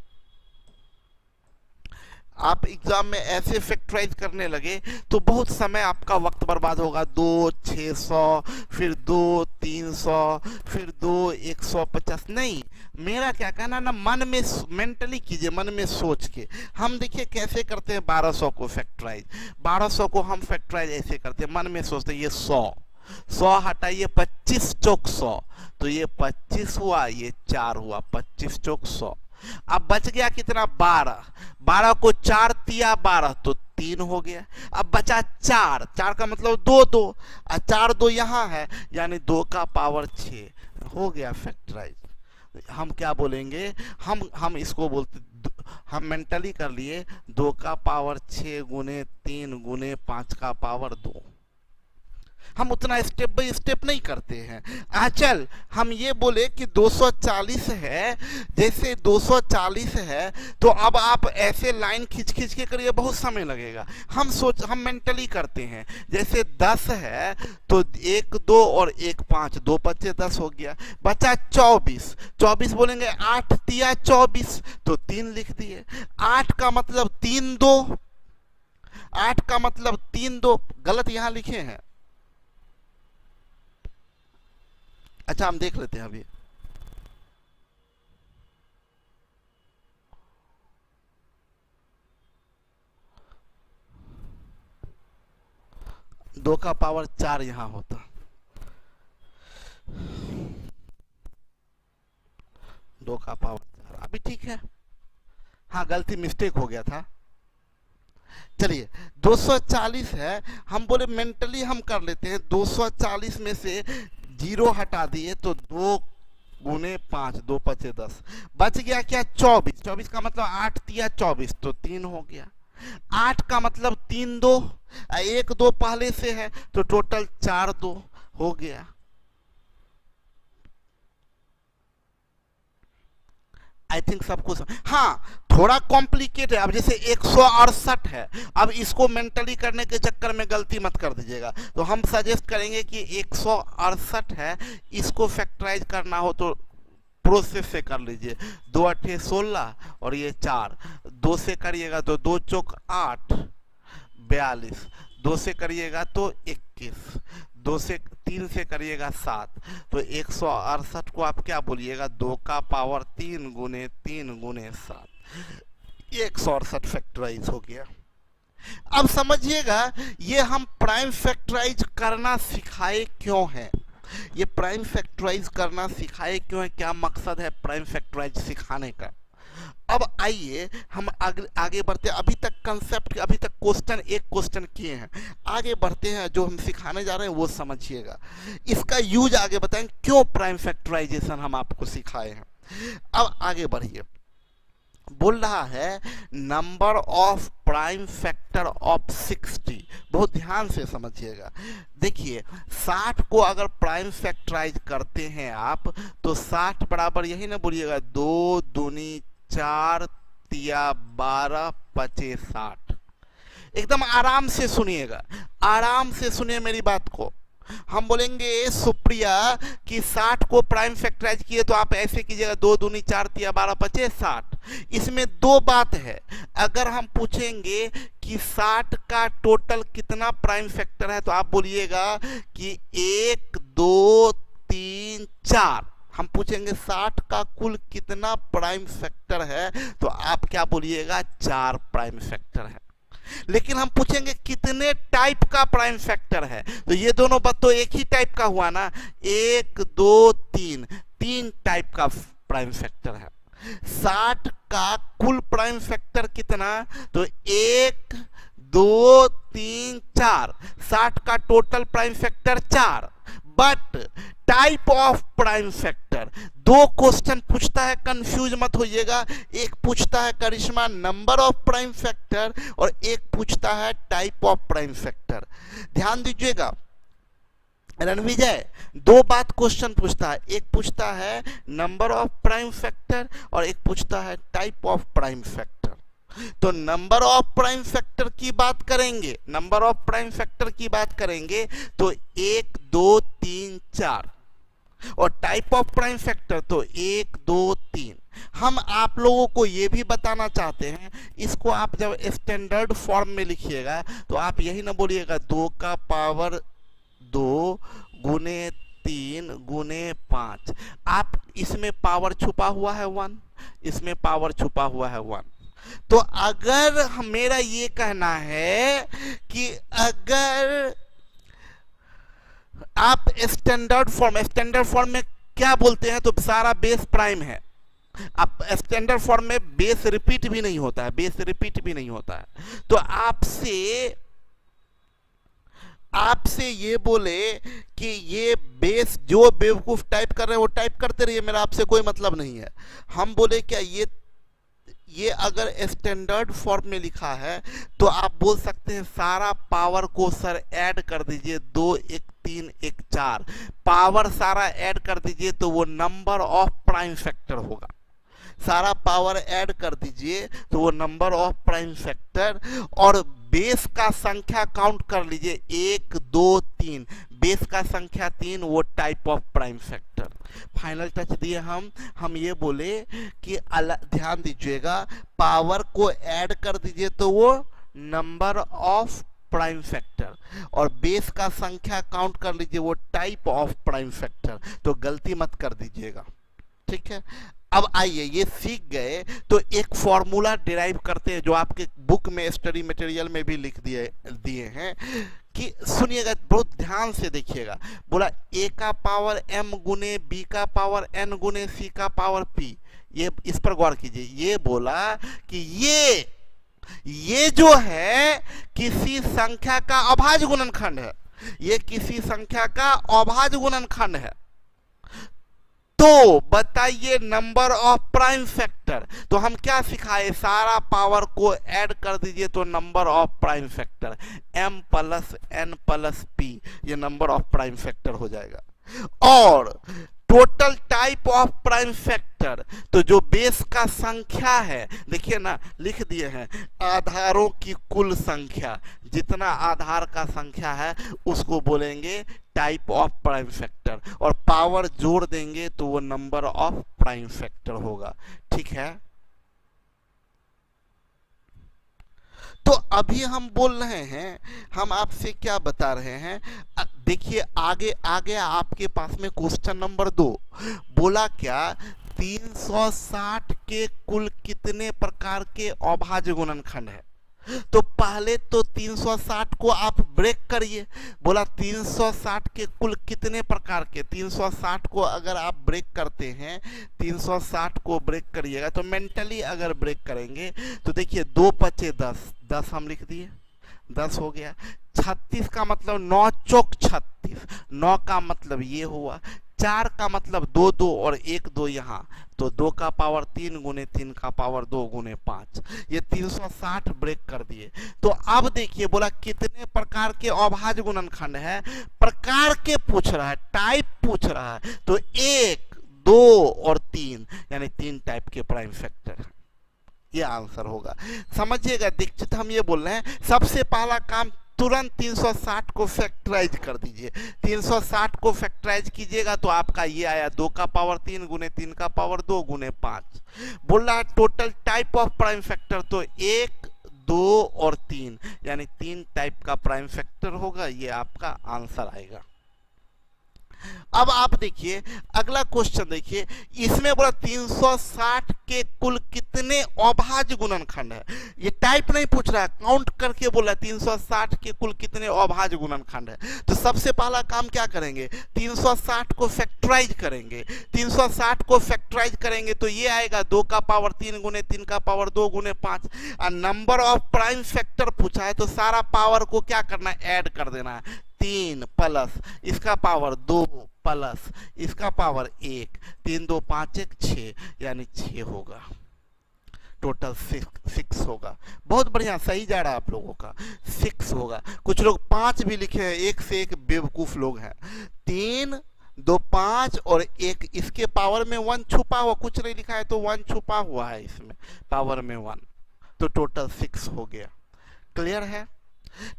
आप एग्जाम में ऐसे फैक्टराइज करने लगे तो बहुत समय आपका वक्त बर्बाद होगा। 2 600, फिर 2 300, फिर 2 150। नहीं, मेरा क्या कहना ना, मन में मेंटली कीजिए, मन में सोच के। हम देखिए कैसे करते हैं 1200 को फैक्टराइज। 1200 को हम फैक्टराइज ऐसे करते हैं, मन में सोचते हैं ये 100 हटाइए 25 चौक 100, तो ये 25 हुआ, ये 4 हुआ, 25 चौक 100। अब बच गया कितना 12, 12 को 4 तिया 12, तो 3 हो गया। अब बचा 4, 4 का मतलब 2 2, 4 2 यहाँ है यानी 2 का पावर 6, हो गया फैक्टराइज। हम क्या बोलेंगे, हम इसको बोलते, हम मेंटली कर लिए 2 का पावर 6 गुने 3 गुने 5 का पावर 2। हम उतना स्टेप बाय स्टेप नहीं करते हैं। चल हम ये बोले कि 240 है, जैसे 240 है तो अब आप ऐसे लाइन खींच खींच के करिए, बहुत समय लगेगा। हम मेंटली करते हैं, जैसे 10 है तो 1 2 और 1 5, 2 5 10 हो गया। बचा 24, 24 बोलेंगे 8 तिया 24, तो 3 लिख दिए। 8 का मतलब 3 2, 8 का मतलब 3 2, गलत यहां लिखे हैं। अच्छा हम देख लेते हैं अभी। दो का पावर 4 यहां होता, 2 का पावर 4 अभी ठीक है। हाँ गलती मिस्टेक हो गया था। चलिए 240 है, हम बोले मेंटली हम कर लेते हैं। 240 में से 0 हटा दिए तो 2 गुने 5, 2 5 10, बच गया क्या 24, 24 का मतलब 8 तिया 24, तो 3 हो गया। 8 का मतलब 3 2, 1 2 पहले से है तो टोटल 4 2 हो गया। आई थिंक सबको हाँ थोड़ा कॉम्प्लिकेट है। अब जैसे 168 है, अब इसको मेंटली करने के चक्कर में गलती मत कर दीजिएगा, तो हम सजेस्ट करेंगे कि 168 है, इसको फैक्टराइज करना हो तो प्रोसेस से कर लीजिए। 2 8 16 और ये 4, 2 से करिएगा तो 2 चौक 8 42, 2 से करिएगा तो 21, 2 से 3 से करिएगा 7, तो 168 को आप क्या बोलिएगा 2 का पावर 3 गुने 3 गुने 7, 168 फैक्टराइज हो गया। अब समझिएगा ये हम प्राइम फैक्टराइज करना सिखाए क्यों हैं, ये प्राइम फैक्टराइज करना सिखाए क्यों है, क्या मकसद है प्राइम फैक्टराइज सिखाने का। अब आइए हम आगे बढ़ते हैं। अभी तक कंसेप्ट, अभी तक क्वेश्चन, एक क्वेश्चन किए हैं, आगे बढ़ते हैं। जो हम सिखाने जा रहे हैं वो समझिएगा, इसका यूज आगे बताएंगे, क्यों प्राइम फैक्टराइजेशन हम आपको सिखाए हैं। अब आगे बढ़िए, बोल रहा है number of prime factor of 60। बहुत ध्यान से समझिएगा। देखिए 60 को अगर प्राइम फैक्टराइज करते हैं आप तो 60 बराबर यही ना बोलिएगा 2 दूनी 4 तिया 12 पचे 60। एकदम आराम से सुनिएगा, आराम से सुनिए मेरी बात को। हम बोलेंगे सुप्रिया कि 60 को प्राइम फैक्टराइज किए तो आप ऐसे कीजिएगा 2 दूनी 4 तिया 12 पचे 60। इसमें दो बात है, अगर हम पूछेंगे कि 60 का टोटल कितना प्राइम फैक्टर है तो आप बोलिएगा कि 1 2 3 4। हम पूछेंगे 60 का कुल कितना प्राइम फैक्टर है तो आप क्या बोलिएगा 4 प्राइम फैक्टर है। लेकिन हम पूछेंगे कितने टाइप का प्राइम फैक्टर है तो ये दोनों बात तो एक ही टाइप का हुआ ना, 1 2 3, 3 टाइप का प्राइम फैक्टर है। 60 का कुल प्राइम फैक्टर कितना, तो 1 2 3 4, 60 का total prime factor 4, but type of prime factor, दो क्वेश्चन पूछता है, कंफ्यूज मत होइएगा। एक पूछता है करिश्मा नंबर ऑफ प्राइम फैक्टर और एक पूछता है टाइप ऑफ प्राइम फैक्टर। ध्यान दीजिएगा रणविजय, दो बात क्वेश्चन पूछता है, एक पूछता है नंबर ऑफ प्राइम फैक्टर और एक पूछता है टाइप ऑफ प्राइम फैक्टर। तो नंबर ऑफ प्राइम फैक्टर की बात करेंगे, नंबर ऑफ प्राइम फैक्टर की बात करेंगे तो 1 2 3 4, और टाइप ऑफ प्राइम फैक्टर तो 1 2 3। हम आप लोगों को ये भी बताना चाहते हैं, इसको आप जब स्टैंडर्ड फॉर्म में लिखिएगा तो आप यही ना बोलिएगा 2 का पावर 2 गुने 3 गुने 5। आप इसमें पावर छुपा हुआ है 1, इसमें पावर छुपा हुआ है 1। तो अगर मेरा ये कहना है कि अगर आप स्टैंडर्ड फॉर्म में क्या बोलते हैं, तो सारा बेस प्राइम है। आप स्टैंडर्ड फॉर्म में बेस रिपीट भी नहीं होता है, बेस रिपीट भी नहीं होता है। तो आपसे ये बोले कि ये बेस जो बेवकूफ टाइप कर रहे हैं वो टाइप करते रहिए, मेरा आपसे कोई मतलब नहीं है। हम बोले क्या ये अगर स्टैंडर्ड फॉर्म में लिखा है तो आप बोल सकते हैं सारा पावर को सर ऐड कर दीजिए, 2 1 3 1 4, पावर सारा ऐड कर दीजिए तो वो नंबर ऑफ प्राइम फैक्टर होगा। सारा पावर ऐड कर दीजिए तो वो नंबर ऑफ प्राइम फैक्टर, और बेस का संख्या काउंट कर लीजिए 1 2 3, बेस का संख्या 3, वो type of prime factor. Final touch दिए हम ये बोले कि ध्यान दीजिएगा पावर को ऐड कर दीजिए तो वो नंबर ऑफ प्राइम फैक्टर, और बेस का संख्या काउंट कर लीजिए वो टाइप ऑफ प्राइम फैक्टर। तो गलती मत कर दीजिएगा, ठीक है। अब आइए ये सीख गए तो एक फॉर्मूला डिराइव करते हैं जो आपके बुक में स्टडी मटेरियल में भी लिख दिए हैं कि सुनिएगा, बहुत ध्यान से देखिएगा। बोला a का पावर m गुने b का पावर n गुने c का पावर p, ये इस पर गौर कीजिए। ये बोला कि ये जो है किसी संख्या का अभाज्य गुणनखंड है, ये किसी संख्या का अभाज्य गुणनखंड है। तो बताइए नंबर ऑफ प्राइम फैक्टर। तो हम क्या सिखाए, सारा पावर को ऐड कर दीजिए तो number of prime factor m plus n plus p, ये नंबर ऑफ प्राइम फैक्टर हो जाएगा। और total type of prime factor, तो जो बेस का संख्या है, देखिए ना लिख दिए हैं आधारों की कुल संख्या, जितना आधार का संख्या है उसको बोलेंगे टाइप ऑफ प्राइम फैक्टर, और पावर जोड़ देंगे तो वो नंबर ऑफ प्राइम फैक्टर होगा, ठीक है। तो अभी हम बोल रहे हैं, हम आपसे क्या बता रहे हैं, देखिए आगे आपके पास में क्वेश्चन नंबर 2 बोला क्या, 360 के कुल कितने प्रकार के अभाज्य गुणनखंड है। तो पहले तो 360 को आप ब्रेक करिए। बोला 360 के कुल कितने प्रकार के, 360 को अगर आप ब्रेक करते हैं, 360 को ब्रेक करिएगा तो मेंटली अगर ब्रेक करेंगे तो देखिए 2 पचे 10, 10 हम लिख दिए, 10 हो गया। 36 का मतलब 9 चौक 36, 9 का मतलब ये हुआ। 4 का मतलब 2 2 और 1 2 यहाँ, तो 2 का पावर 3 गुने 3 का पावर 2 गुने 5, ये 360 ब्रेक कर दिए। तो अब देखिए बोला कितने प्रकार के अभाज्य गुणनखंड है, प्रकार के पूछ रहा है, टाइप पूछ रहा है, तो 1 2 और 3 यानी 3 टाइप के प्राइम फैक्टर, ये आंसर होगा। समझिएगा दीक्षित, हम ये बोल रहे हैं सबसे पहला काम तुरंत 360 को फैक्टराइज कर दीजिए। 360 को फैक्टराइज कीजिएगा तो आपका ये आया 2 का पावर 3 गुने 3 का पावर 2 गुने 5। बोल रहा है total type of prime factor, तो 1 2 और 3 यानी 3 टाइप का प्राइम फैक्टर होगा, ये आपका आंसर आएगा। अब आप देखिए अगला क्वेश्चन, देखिए इसमें बोला 360 के कुल कितने अभाज्य गुणनखंड है। ये टाइप नहीं पूछ रहा है, काउंट करके बोला 360 के कुल कितने अभाज्य गुणनखंड है। तो सबसे पहला काम क्या करेंगे, 360 को फैक्टराइज करेंगे। 360 को फैक्टराइज करेंगे तो ये आएगा 2 का पावर 3 गुने 3 का पावर 2 गुने 5। और नंबर ऑफ प्राइम फैक्टर पूछा है तो सारा पावर को क्या करना है, ऐड कर देना है। 3 प्लस इसका पावर 2 प्लस इसका पावर 1, 3 2 5 1 6, यानी 6 होगा। टोटल 6 होगा। बहुत बढ़िया, सही जा रहा है आप लोगों का, 6 होगा। कुछ लोग 5 भी लिखे हैं, एक से एक बेवकूफ लोग हैं। 3 2 5 और 1, इसके पावर में 1 छुपा हुआ, कुछ नहीं लिखा है तो 1 छुपा हुआ है इसमें पावर में 1, तो टोटल 6 हो गया। क्लियर है?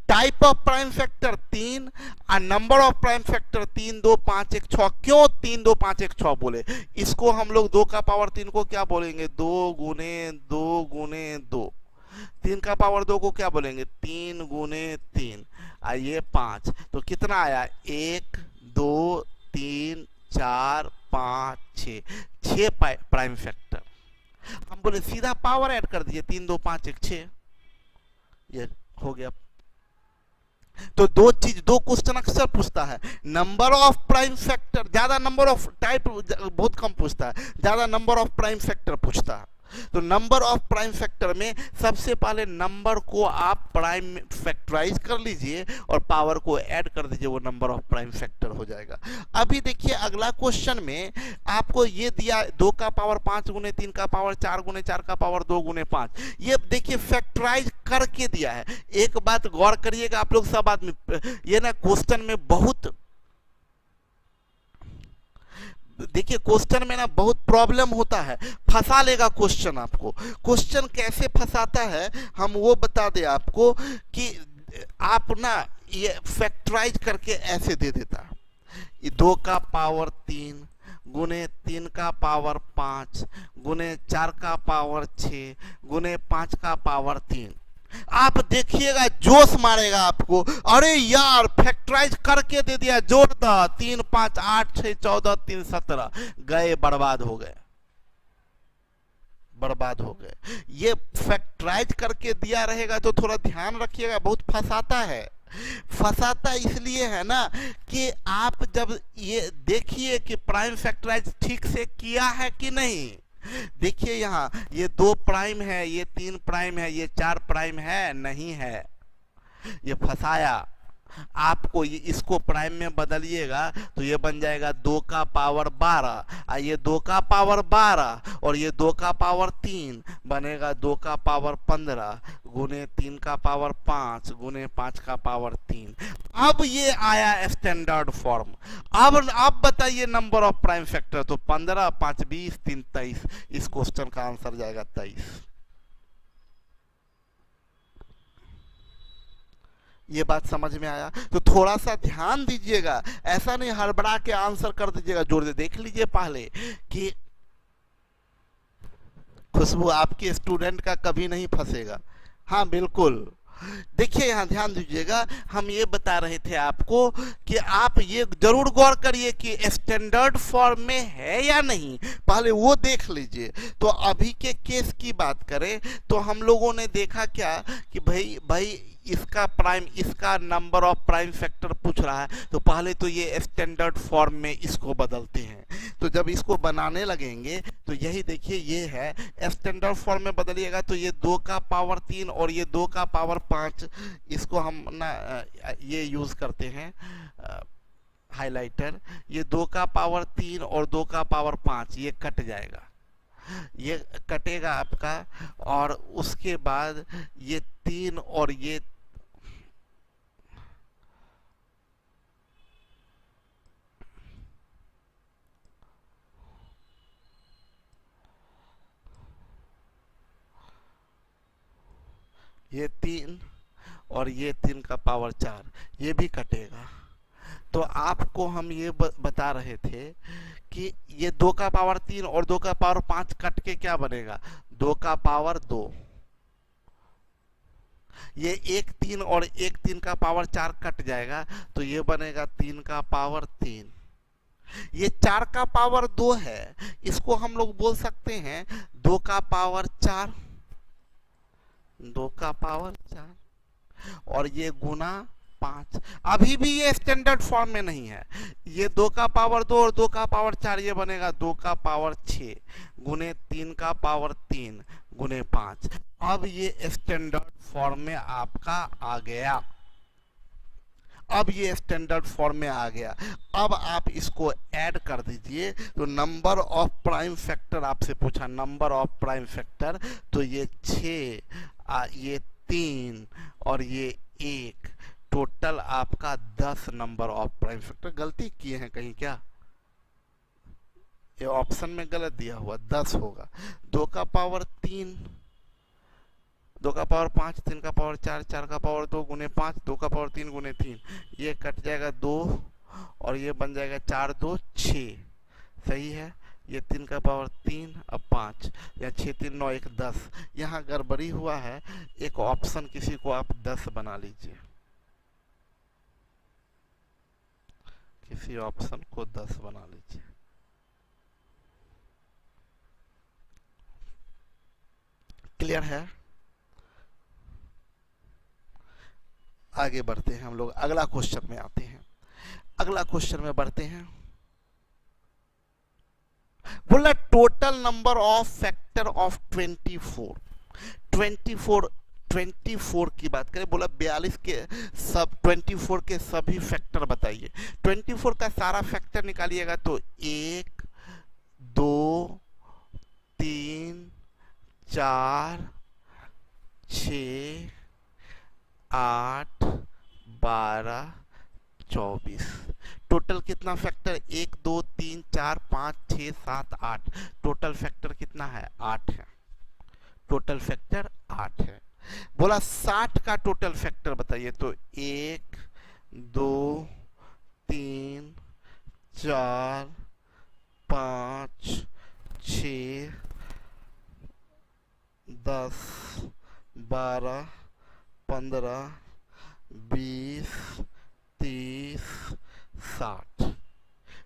टाइप ऑफ प्राइम फैक्टर 3 और नंबर ऑफ प्राइम फैक्टर 3 2 5 1 6। क्यों 3 2 5 1 6 बोले? इसको हम लोग 2 का पावर 3 को क्या बोलेंगे? 2 गुने 2 गुने 2। 3 का पावर 2 को क्या बोलेंगे? 3 गुने 3। ये 5, तो कितना आया? 1 2 3 4 5 6, 6 प्राइम फैक्टर। हम बोले सीधा पावर ऐड कर दीजिए, 3 2 5 1 6, ये हो गया। तो दो क्वेश्चन अक्सर पूछता है, नंबर ऑफ प्राइम फैक्टर, ज्यादा नंबर ऑफ टाइप बहुत कम पूछता है, ज्यादा नंबर ऑफ प्राइम फैक्टर पूछता है। तो नंबर ऑफ प्राइम फैक्टर में सबसे पहले नंबर को आप प्राइम फैक्टराइज कर लीजिए और पावर को ऐड कर दीजिए, वो नंबर ऑफ प्राइम फैक्टर हो जाएगा। अभी देखिए अगला क्वेश्चन में आपको ये दिया 2 का पावर 5 गुने 3 का पावर 4 गुने 4 का पावर 2 गुने 5। ये देखिए फैक्टराइज करके दिया है। एक बात गौर करिएगा आप लोग सब आदमी, ये ना क्वेश्चन में बहुत, देखिए क्वेश्चन में ना बहुत प्रॉब्लम होता है, फंसा लेगा क्वेश्चन आपको। क्वेश्चन कैसे फंसाता है हम वो बता दे आपको, कि आप ना ये फैक्टराइज करके ऐसे दे देता, 2 का पावर 3 गुने 3 का पावर 5 गुने 4 का पावर 6 गुने 5 का पावर 3। आप देखिएगा जोश मारेगा आपको, अरे यार फैक्टराइज करके दे दिया, जोड़ दो, 3 5 8 6 14 3 17, गए, बर्बाद हो गए, बर्बाद हो गए। ये फैक्टराइज करके दिया रहेगा तो थोड़ा ध्यान रखिएगा, बहुत फंसाता है। फंसाता इसलिए है ना कि आप जब ये देखिए कि प्राइम फैक्टराइज ठीक से किया है कि नहीं। देखिए यहाँ ये 2 प्राइम है, ये 3 प्राइम है, ये 4 प्राइम है, नहीं है, ये फंसाया आपको। ये इसको प्राइम में बदलिएगा तो ये बन जाएगा 2 का पावर 12, ये 2 का पावर 12 और ये 2 का पावर 3 बनेगा 2 का पावर 15 गुने 3 का पावर 5 गुने 5 का पावर 3। अब ये आया स्टैंडर्ड फॉर्म। अब बताइए नंबर ऑफ प्राइम फैक्टर, तो 15 5 20 3 23, इस क्वेश्चन का आंसर जाएगा 23। ये बात समझ में आया? तो थोड़ा सा ध्यान दीजिएगा, ऐसा नहीं हड़बड़ा के आंसर कर दीजिएगा जोर से। देख लीजिए पहले कि खुशबू आपके स्टूडेंट का कभी नहीं फंसेगा। हाँ बिल्कुल, देखिए यहाँ ध्यान दीजिएगा, हम ये बता रहे थे आपको कि आप ये जरूर गौर करिए कि स्टैंडर्ड फॉर्म में है या नहीं, पहले वो देख लीजिए। तो अभी के केस की बात करें तो हम लोगों ने देखा क्या कि भाई इसका प्राइम, इसका नंबर ऑफ प्राइम फैक्टर पूछ रहा है, तो पहले तो ये स्टैंडर्ड फॉर्म में इसको बदलते हैं। तो जब इसको बनाने लगेंगे तो यही देखिए ये है, स्टैंडर्ड फॉर्म में बदलिएगा तो ये 2 का पावर 3 और ये 2 का पावर 5, इसको हम ना ये यूज करते हैं हाइलाइटर। ये 2 का पावर 3 और 2 का पावर 5 ये कट जाएगा, ये कटेगा आपका, और उसके बाद ये 3 और ये ये 3 और ये 3 का पावर 4 ये भी कटेगा। तो आपको हम ये बता रहे थे कि ये 2 का पावर 3 और 2 का पावर 5 कट के क्या बनेगा? 2 का पावर 2। ये 1 3 और 1 3 का पावर 4 कट जाएगा तो ये बनेगा 3 का पावर 3। ये 4 का पावर 2 है, इसको हम लोग बोल सकते हैं 2 का पावर 4, 2 का पावर 4 और ये गुना 5। अभी भी ये स्टैंडर्ड फॉर्म में नहीं है। ये 2 का पावर 2 और 2 का पावर 4 ये बनेगा 2 का पावर 6 गुने 3 का पावर 3 गुने 5। अब ये स्टैंडर्ड फॉर्म में आपका आ गया। अब ये स्टैंडर्ड फॉर्म में आ गया। अब आप इसको ऐड कर दीजिए तो नंबर ऑफ प्राइम फैक्टर आपसे पूछा, नंबर ऑफ प्राइम फैक्टर, तो ये 6 ये 3 और ये 1, टोटल आपका 10 नंबर ऑफ प्राइम फैक्टर। गलती किए हैं कहीं क्या? ये ऑप्शन में गलत दिया हुआ, 10 होगा। 2 का पावर 3, 2 का पावर 5, 3 का पावर 4, 4 का पावर 2 गुने 5, 2 का पावर 3 गुने 3, ये कट जाएगा 2 और ये बन जाएगा 4 2 6, सही है। ये 3 का पावर 3 अब 5, या 6 3 9 1 10। यहाँ गड़बड़ी हुआ है, एक ऑप्शन किसी को आप 10 बना लीजिए, किसी ऑप्शन को 10 बना लीजिए। क्लियर है? आगे बढ़ते हैं हम लोग, अगला क्वेश्चन में आते हैं। अगला क्वेश्चन में बढ़ते हैं। बोला total number of factor of 24 की बात करें, बोला 42 के सब 24 के सभी फैक्टर बताइए। 24 का सारा फैक्टर निकालिएगा तो 1 2 3 4 6 8 12 24, टोटल कितना फैक्टर? 1 2 3 4 5 6 7 8, टोटल फैक्टर कितना है? 8 है, टोटल फैक्टर 8 है। बोला 60 का टोटल फैक्टर बताइए, तो 1 2 3 4 5 6 10 12 15 20 30 60,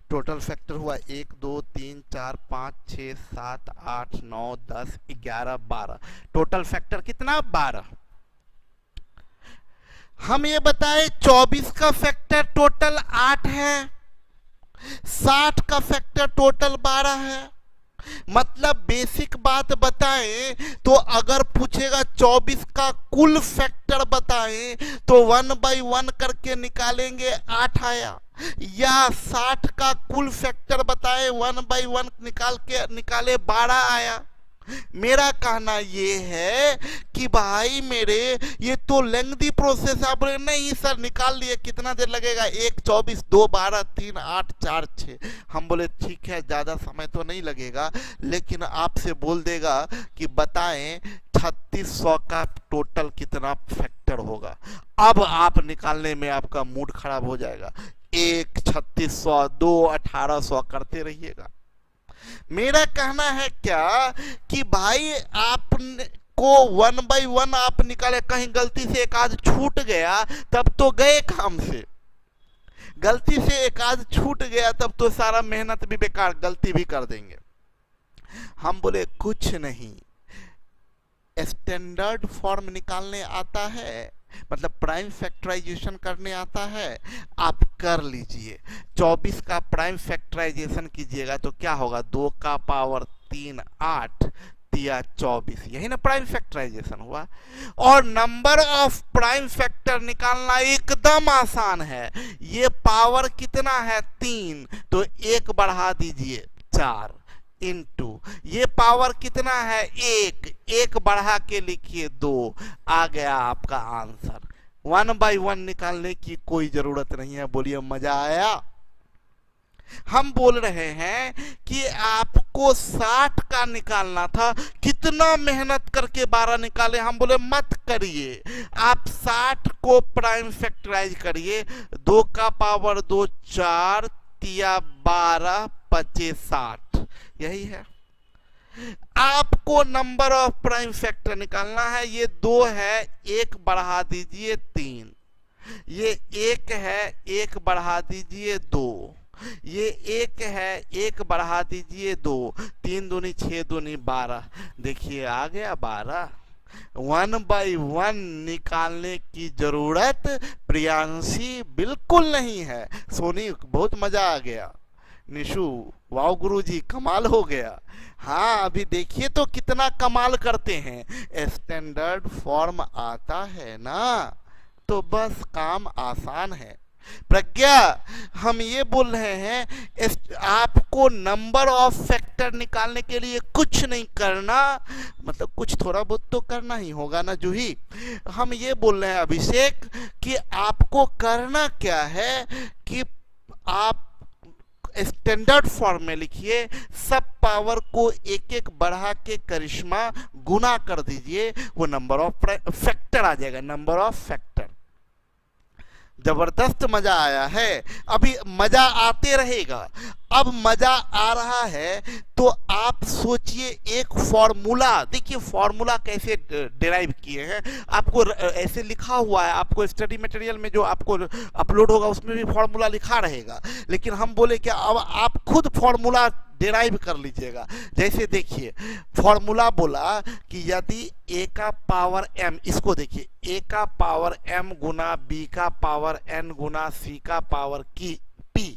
टोटल फैक्टर हुआ 1 2 3 4 5 6 7 8 9 10 11 12, टोटल फैक्टर कितना? 12। हम ये बताए 24 का फैक्टर टोटल 8 है, 60 का फैक्टर टोटल 12 है। मतलब बेसिक बात बताएं तो अगर पूछेगा 24 का कुल फैक्टर बताएं तो 1/1 करके निकालेंगे 8 आया, या 60 का कुल फैक्टर बताएं 1/1 निकाले 12 आया। मेरा कहना ये है कि भाई मेरे ये तो लेंथी प्रोसेस है। आप बोले नहीं सर निकाल लिए, कितना देर लगेगा? 1 24 2 12 3 8 4 6। हम बोले ठीक है, ज़्यादा समय तो नहीं लगेगा, लेकिन आपसे बोल देगा कि बताएं 3600 का टोटल कितना फैक्टर होगा। अब आप निकालने में आपका मूड खराब हो जाएगा। 1 3600 2 1800 करते रहिएगा। मेरा कहना है क्या कि भाई आप को 1/1 आप निकाले, कहीं गलती से एक आध छूट गया तब तो गए काम से, गलती से एक आध छूट गया तब तो सारा मेहनत भी बेकार, गलती भी कर देंगे। हम बोले कुछ नहीं, स्टैंडर्ड फॉर्म निकालने आता है, मतलब प्राइम फैक्टराइजेशन करने आता है, आप कर लीजिए। 24 का प्राइम फैक्टराइजेशन कीजिएगा तो क्या होगा? 2 का पावर 3 8 या 24, यही ना प्राइम फैक्टराइजेशन हुआ। और नंबर ऑफ प्राइम फैक्टर निकालना एकदम आसान है। ये पावर कितना है? 3, तो 1 बढ़ा दीजिए 4 इंटू ये पावर कितना है? 1 बढ़ा के लिखिए 2, आ गया आपका आंसर। 1/1 निकालने की कोई जरूरत नहीं है। बोलिए मजा आया? हम बोल रहे हैं कि आपको 60 का निकालना था, कितना मेहनत करके 12 निकाले। हम बोले मत करिए, आप 60 को प्राइम फैक्टराइज करिए। 2 का पावर 2 4 तिया 12 25 60, यही है। आपको नंबर ऑफ प्राइम फैक्टर निकालना है। ये 2 है, 1 बढ़ा दीजिए 3, ये 1 है, 1 बढ़ा दीजिए 2, ये 1 है, 1 बढ़ा दीजिए 2, 3 दूनी 6 दूनी 12, देखिए आ गया 12। 1/1 निकालने की जरूरत प्रियांशी बिल्कुल नहीं है। सोनी बहुत मजा आ गया। निशु वाओ गुरुजी कमाल हो गया। हाँ अभी देखिए तो कितना कमाल करते हैं। स्टैंडर्ड फॉर्म आता है ना तो बस काम आसान है। प्रज्ञा, हम ये बोल रहे हैं आपको नंबर ऑफ फैक्टर निकालने के लिए कुछ नहीं करना, मतलब कुछ थोड़ा बहुत तो करना ही होगा ना जूही। हम ये बोल रहे हैं अभिषेक कि आपको करना क्या है कि आप स्टैंडर्ड फॉर्म में लिखिए, सब पावर को एक एक बढ़ा के करिश्मा गुना कर दीजिए, वो नंबर ऑफ फैक्टर आ जाएगा, नंबर ऑफ फैक्टर। जबरदस्त मजा आया है, अभी मजा आते रहेगा। अब मजा आ रहा है तो आप सोचिए एक फॉर्मूला, देखिए फॉर्मूला कैसे डिराइव किए हैं, आपको ऐसे लिखा हुआ है, आपको स्टडी मटेरियल में जो आपको अपलोड होगा उसमें भी फॉर्मूला लिखा रहेगा, लेकिन हम बोले कि अब आप खुद फॉर्मूला डिराइव कर लीजिएगा। जैसे देखिए फॉर्मूला बोला कि यदि a का पावर m, इसको देखिए a का पावर m गुना b का पावर n गुना c का पावर p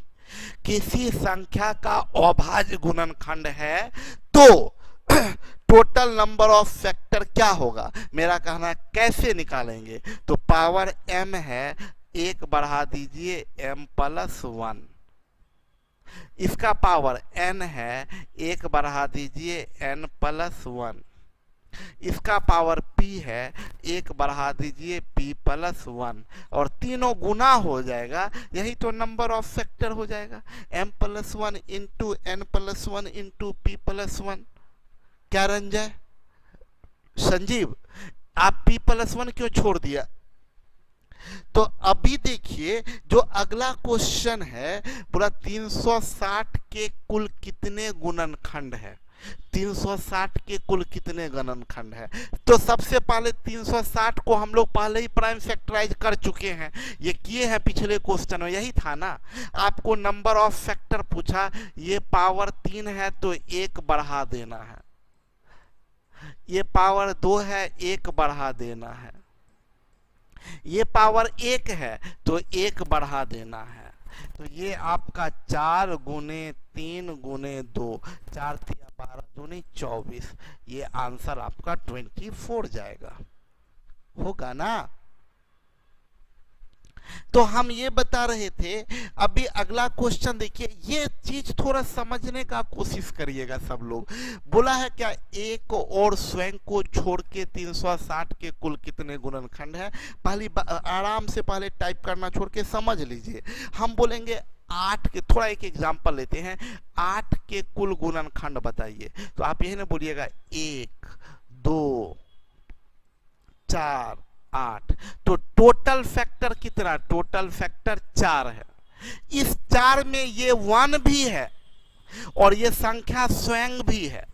किसी संख्या का अभाज्य गुणनखंड है तो टोटल नंबर ऑफ फैक्टर क्या होगा। मेरा कहना कैसे निकालेंगे, तो पावर m है, एक बढ़ा दीजिए m प्लस 1, इसका पावर n है, एक बढ़ा दीजिए n प्लस 1, इसका पावर p है, एक बढ़ा दीजिए p प्लस 1, और तीनों गुना हो जाएगा, यही तो नंबर ऑफ फैक्टर हो जाएगा, m plus 1 into n plus 1 into p plus 1। क्या रंजय संजीव, आप p प्लस 1 क्यों छोड़ दिया? तो अभी देखिए जो अगला क्वेश्चन है, पूरा 360 के कुल कितने गुणनखंड है, 360 के कुल कितने गुणनखंड है। तो सबसे पहले 360 को हम लोग पहले ही प्राइम फैक्टराइज कर चुके हैं, ये किए हैं पिछले क्वेश्चन में, यही था ना। आपको नंबर ऑफ फैक्टर पूछा, ये पावर 3 है तो एक बढ़ा देना है, ये पावर 2 है एक बढ़ा देना है, ये पावर 1 है तो एक बढ़ा देना है। तो ये आपका 4 गुने 3 गुने 2, 4 3 12 दूनी 24, ये आंसर आपका 24 जाएगा, होगा ना। तो हम ये बता रहे थे। अभी अगला क्वेश्चन देखिए, ये चीज थोड़ा समझने का कोशिश करिएगा सब लोग। बोला है क्या, एक और स्वयं को छोड़ के 360 के कुल कितने गुणनखंड है। पहली आराम से पहले टाइप करना छोड़ के समझ लीजिए। हम बोलेंगे 8 के, थोड़ा एक एग्जांपल लेते हैं, 8 के कुल गुणनखंड बताइए। तो आप यही ना बोलिएगा 1 2 4 8। तो टोटल फैक्टर कितना, टोटल फैक्टर 4 है। इस 4 में ये 1 भी है और ये संख्या स्वयं भी है,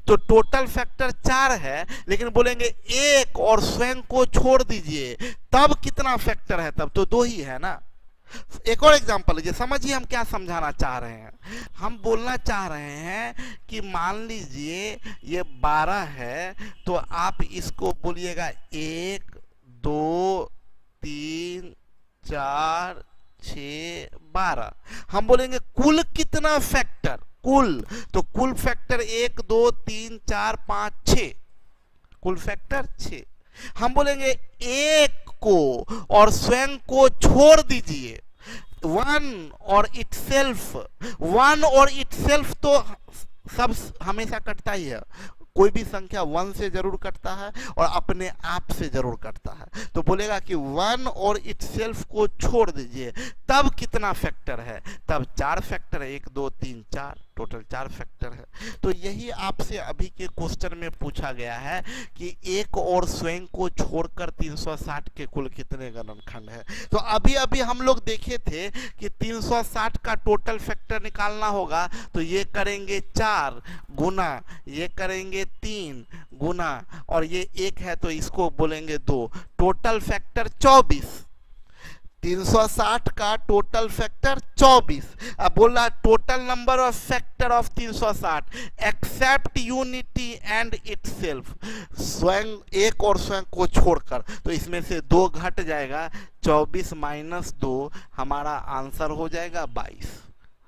तो टोटल फैक्टर 4 है। लेकिन बोलेंगे 1 और स्वयं को छोड़ दीजिए, तब कितना फैक्टर है, तब तो 2 ही है ना। एक और एग्जांपल लीजिए, समझिए हम क्या समझाना चाह रहे हैं। हम बोलना चाह रहे हैं कि मान लीजिए ये 12 है, तो आप इसको बोलिएगा 1 2 3 4 6 12। हम बोलेंगे कुल कितना फैक्टर, कुल, तो कुल फैक्टर 1 2 3 4 5 6, कुल फैक्टर 6। हम बोलेंगे 1 को और स्वयं को छोड़ दीजिए, 1 और इटसेल्फ, 1 और इटसेल्फ तो सब हमेशा कटता ही है, कोई भी संख्या 1 से जरूर कटता है और अपने आप से जरूर कटता है। तो बोलेगा कि 1 और इटसेल्फ को छोड़ दीजिए, तब कितना फैक्टर है, तब 4 फैक्टर है, 1 2 3 4, टोटल 4 फैक्टर है। तो यही आपसे अभी के क्वेश्चन में पूछा गया है कि 1 और स्वयं को छोड़कर 360 के कुल कितने गुणनखंड है। तो अभी अभी हम लोग देखे थे कि 360 का टोटल फैक्टर निकालना होगा, तो ये करेंगे 4 गुना, ये करेंगे 3 गुना, और ये 1 है तो इसको बोलेंगे 2, टोटल फैक्टर 24। 360 का टोटल फैक्टर 24। अब बोला total number of factor of 360 except unity and itself, स्वयं 1 और स्वयं को छोड़कर, तो इसमें से 2 घट जाएगा, 24 माइनस 2 हमारा आंसर हो जाएगा 22,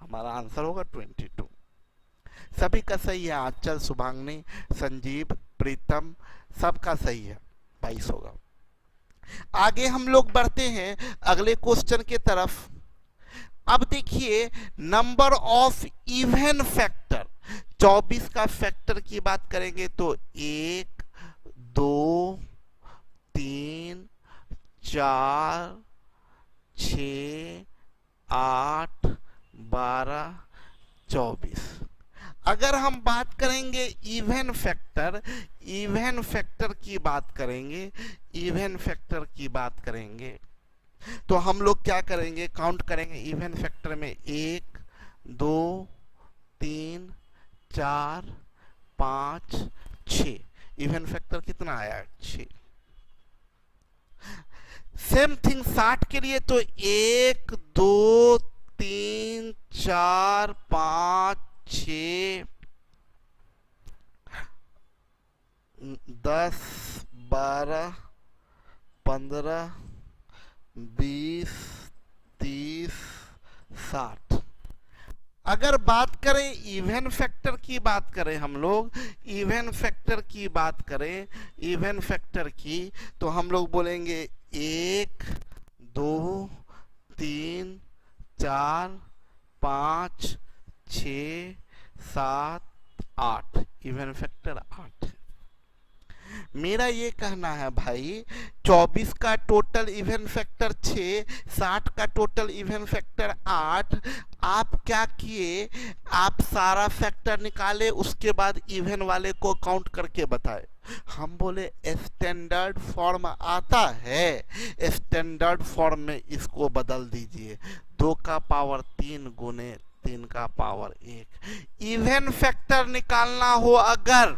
हमारा आंसर होगा 22। सभी का सही है, आंचल, शुभांगनी, संजीव, प्रीतम, सबका सही है, 22 होगा। आगे हम लोग बढ़ते हैं अगले क्वेश्चन के तरफ। अब देखिए नंबर ऑफ इवन फैक्टर, 24 का फैक्टर की बात करेंगे तो 1 2 3 4 6 8 12 24। अगर हम बात करेंगे इवन फैक्टर, इवन फैक्टर की बात करेंगे, इवन फैक्टर की बात करेंगे तो हम लोग क्या करेंगे, काउंट करेंगे इवन फैक्टर में 1 2 3 4 5 6। इवन फैक्टर कितना आया, 6। सेम थिंग 60 के लिए तो 1 2 3 4 5 6 10 12 15 20 30 60। अगर बात करें इवन फैक्टर की बात करें, हम लोग इवन फैक्टर की बात करें, इवन फैक्टर की तो हम लोग बोलेंगे 1 2 3 4 5 6 7 8। Even factor 8। मेरा ये कहना है भाई 24 का टोटल इवन फैक्टर 6, 60 का टोटल इवन फैक्टर 8। आप क्या किए, आप सारा फैक्टर निकाले, उसके बाद इवन वाले को काउंट करके बताए। हम बोले स्टैंडर्ड फॉर्म आता है, स्टैंडर्ड फॉर्म में इसको बदल दीजिए, 2 का पावर 3 गुने 3 का पावर 1। इवन फैक्टर निकालना हो अगर,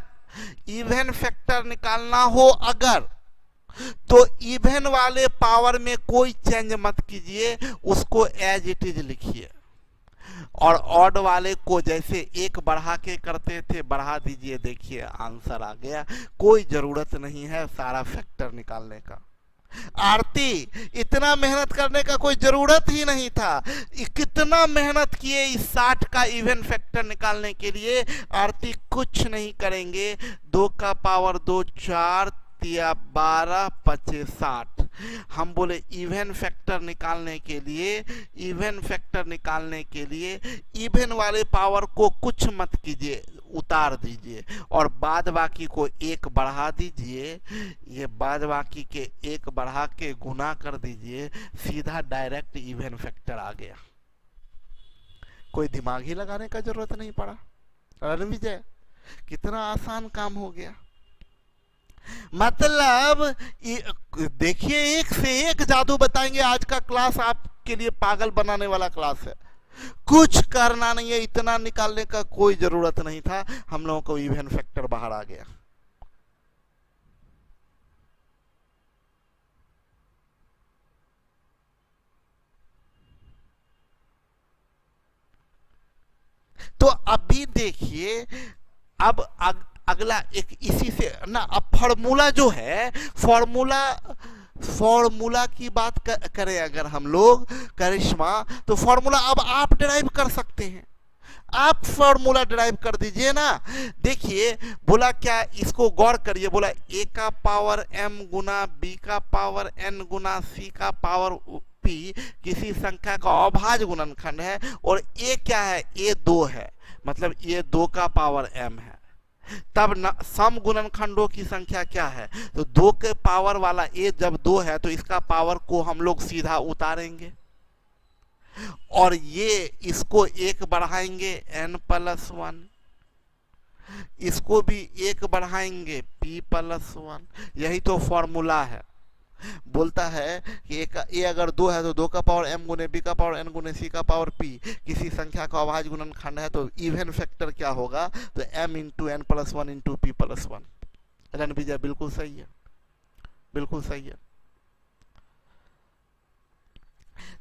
इवन फैक्टर निकालना हो अगर, तो इवन वाले पावर में कोई चेंज मत कीजिए, उसको एज इट इज लिखिए, और ऑड वाले को जैसे 1 बढ़ा के करते थे बढ़ा दीजिए। देखिए आंसर आ गया। कोई जरूरत नहीं है सारा फैक्टर निकालने का। आरती, इतना मेहनत करने का कोई जरूरत ही नहीं था। कितना मेहनत किए इस 60 का इवन फैक्टर निकालने के लिए। आरती कुछ नहीं करेंगे, 2 का पावर 2 4 तिया 12 25 60। हम बोले इवन फैक्टर निकालने के लिए, इवन फैक्टर निकालने के लिए इवन वाले पावर को कुछ मत कीजिए, उतार दीजिए और बाद बाकी को 1 बढ़ा दीजिए। ये बाद बाकी के 1 बढ़ा के गुना कर दीजिए, सीधा डायरेक्ट इवन फैक्टर आ गया। कोई दिमाग ही लगाने का जरूरत नहीं पड़ा। रणविजय, कितना आसान काम हो गया। मतलब देखिए, एक से एक जादू बताएंगे। आज का क्लास आपके लिए पागल बनाने वाला क्लास है। कुछ करना नहीं है, इतना निकालने का कोई जरूरत नहीं था। हम लोगों को इवन फैक्टर बाहर आ गया। तो अभी देखिए, अब अगला एक इसी से ना, अब फॉर्मूला जो है, फॉर्मूला की बात करें अगर हम लोग करिश्मा, तो फॉर्मूला अब आप डिराइव कर सकते हैं। आप फॉर्मूला डिराइव कर दीजिए ना। देखिए बोला क्या, इसको गौर करिए। बोला a का पावर m गुना b का पावर n गुना c का पावर p किसी संख्या का अभाज्य गुणनखंड है, और a क्या है, a 2 है, मतलब a 2 का पावर m है। तब सम गुणनखंडों की संख्या क्या है, तो 2 के पावर वाला a जब 2 है तो इसका पावर को हम लोग सीधा उतारेंगे, और ये इसको 1 बढ़ाएंगे n+1, इसको भी 1 बढ़ाएंगे p+1। यही तो फॉर्मूला है। बोलता है कि ए अगर 2 है तो 2 का पावर m गुने b का पावर n गुने c का पावर p किसी संख्या का अभाज्य गुणनखंड है, तो इवन फैक्टर क्या होगा, तो m into n+1 into p+1। Ranvijay बिल्कुल सही है, बिल्कुल सही है।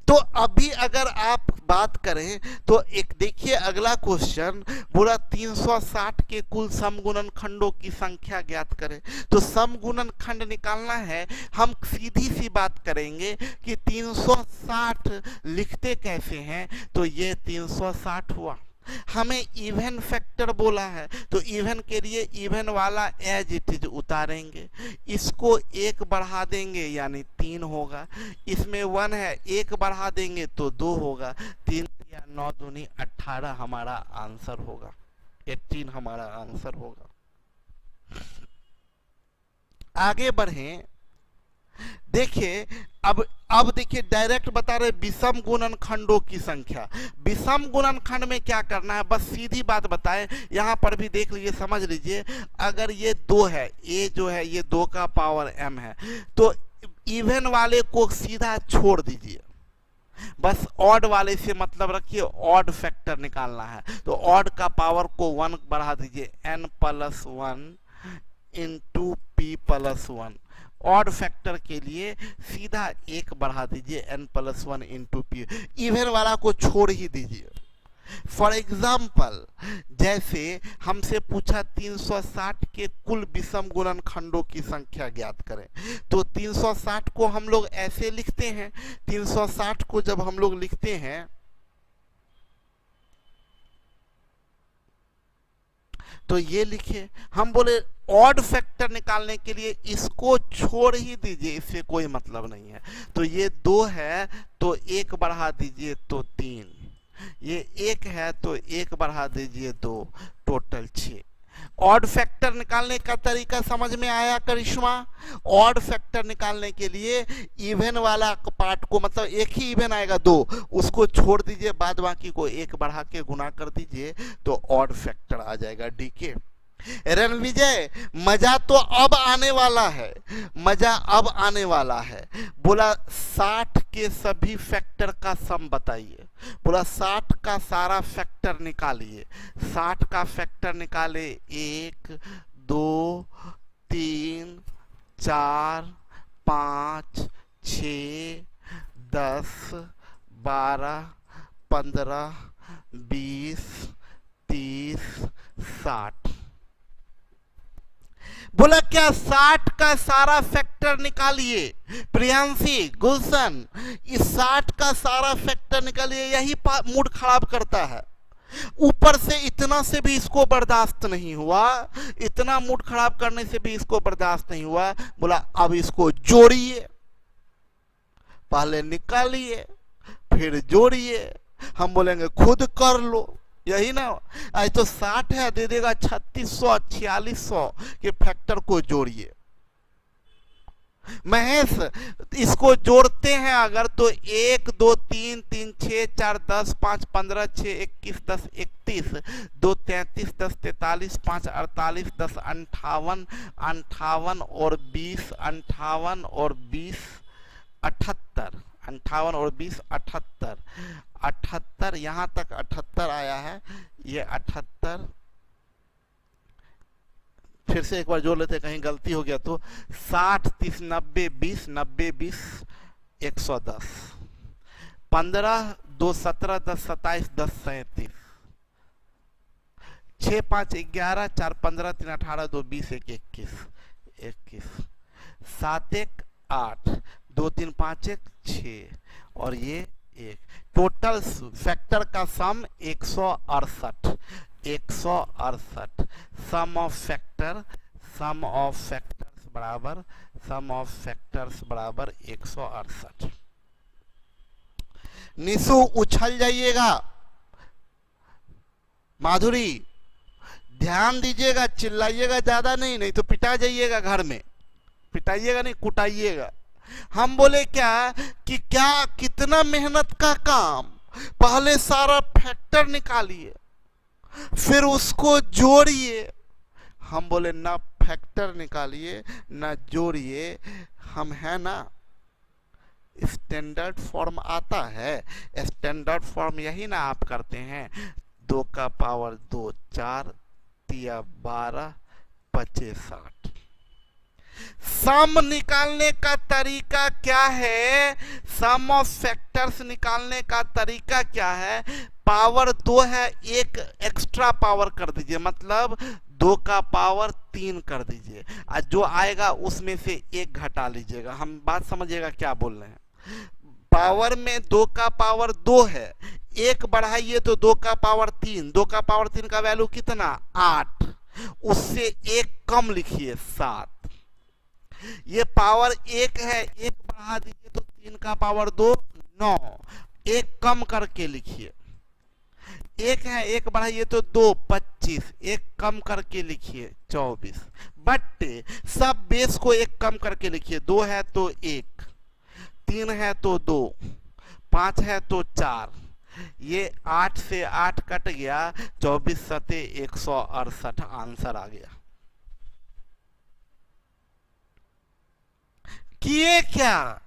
तो अभी अगर आप बात करें तो एक देखिए अगला क्वेश्चन, बोला 360 के कुल समगुणनखंडों की संख्या ज्ञात करें। तो समगुणनखंड निकालना है, हम सीधी सी बात करेंगे कि 360 लिखते कैसे हैं, तो ये 360 हुआ। हमें इवन फैक्टर बोला है, तो इवन के लिए इवन वाला एज इट इज उतारेंगे, इसको एक बढ़ा देंगे यानी 3 होगा, इसमें 1 है, एक बढ़ा देंगे तो 2 होगा, 3 या 9 दूनी 18 हमारा आंसर होगा, 18 हमारा आंसर होगा। आगे बढ़ें, देखिए अब देखिए डायरेक्ट बता रहे विषम गुणनखंडों की संख्या। विषम गुणनखंड में क्या करना है, बस सीधी बात बताएं, यहां पर भी देख लीजिए, समझ लीजिए। अगर ये 2 है, ये जो है ये 2 का पावर m है, तो इवन वाले को सीधा छोड़ दीजिए, बस ऑड वाले से मतलब रखिए, ऑड फैक्टर निकालना है, तो ऑड का पावर को 1 बढ़ा दीजिए, n+1 into p+1। Odd factor के लिए सीधा 1 बढ़ा दीजिए, n+1 इंटू पी, इवन वाला को छोड़ ही दीजिए। फॉर एग्जाम्पल, जैसे हमसे पूछा 360 के कुल विषम गुणनखंडों की संख्या ज्ञात करें, तो 360 को हम लोग ऐसे लिखते हैं, 360 को जब हम लोग लिखते हैं तो ये लिखे, हम बोले ऑड फैक्टर निकालने के लिए इसको छोड़ ही दीजिए, इससे कोई मतलब नहीं है। तो ये 2 है तो 1 बढ़ा दीजिए तो 3, ये 1 है तो 1 बढ़ा दीजिए 2, टोटल 6। ऑड फैक्टर निकालने का तरीका समझ में आया करिश्मा? ऑड फैक्टर निकालने के लिए इवन वाला पार्ट को, मतलब एक ही इवन आएगा 2, उसको छोड़ दीजिए, बाद बाकी को 1 बढ़ा के गुना कर दीजिए तो ऑड फैक्टर आ जाएगा डीके। रणविजय, मजा तो अब आने वाला है, मजा अब आने वाला है। बोला 60 के सभी फैक्टर का सम बताइए, बोला 60 का सारा फैक्टर निकालिए। 60 का फैक्टर निकाले, 1 2 3 4 5 6 10 12 15 20 30 60। बोला क्या 60 का सारा फैक्टर निकालिए? प्रियांशी, गुलशन, इस 60 का सारा फैक्टर निकालिए, यही मूड खराब करता है। ऊपर से इतना से भी इसको बर्दाश्त नहीं हुआ, इतना मूड खराब करने से भी इसको बर्दाश्त नहीं हुआ। बोला अब इसको जोड़िए, पहले निकालिए फिर जोड़िए। हम बोलेंगे खुद कर लो, यही ना। आज तो 60 है, दे देगा 3600 4600 के फैक्टर को जोड़िए। महेश, इसको जोड़ते हैं अगर तो 1 2 3 3 6 4 10 5 15 6 21 10 31 2 33 10 43 5 48 10 58 58 और 20 58 और 20 78 58 और 20 78 78, यहां तक 78 आया है, ये 78। फिर से एक बार जोड़ लेते, कहीं गलती हो गया तो। 60 30 90 20 90 20 110 15 2 17 10 27 10 37 6 5 11 4 15 3 18 2 20 1 21 21 7 1 8 2 3 5 1 6 और ये 1। टोटल फैक्टर का सम 168 168। सम ऑफ फैक्टर्स बराबर 168। निशु उछल जाइएगा, माधुरी ध्यान दीजिएगा, चिल्लाइएगा ज्यादा नहीं, नहीं तो पिटा जाइएगा घर में। पिटाइएगा नहीं, कुटाइएगा। हम बोले क्या कि क्या कितना मेहनत का काम, पहले सारा फैक्टर निकालिए फिर उसको जोड़िए। हम बोले ना फैक्टर निकालिए ना जोड़िए, हम है ना स्टैंडर्ड फॉर्म आता है, स्टैंडर्ड फॉर्म यही ना आप करते हैं। 2 का पावर 2 4 3 12 25 60। सम निकालने का तरीका क्या है? सम ऑफ फैक्टर्स निकालने का तरीका क्या है? पावर 2 है, एक एक्स्ट्रा पावर कर दीजिए, मतलब 2 का पावर 3 कर दीजिए, और जो आएगा उसमें से 1 घटा लीजिएगा। हम बात समझिएगा क्या बोल रहे हैं। पावर में 2 का पावर 2 है, एक बढ़ाइए तो 2 का पावर 3, 2 का पावर 3 का वैल्यू कितना 8, उससे एक कम लिखिए 7। ये पावर 1 है, एक बढ़ा दीजिए तो 3 का पावर 2 9, एक कम करके लिखिए। एक है, एक बढ़ाइए तो 2 25, एक कम करके लिखिए 24। बट सब बेस को एक कम करके लिखिए, 2 है तो 1, 3 है तो 2, 5 है तो 4, ये 8 से 8 कट गया, 24 सते 168 आंसर आ गया। किए क्या,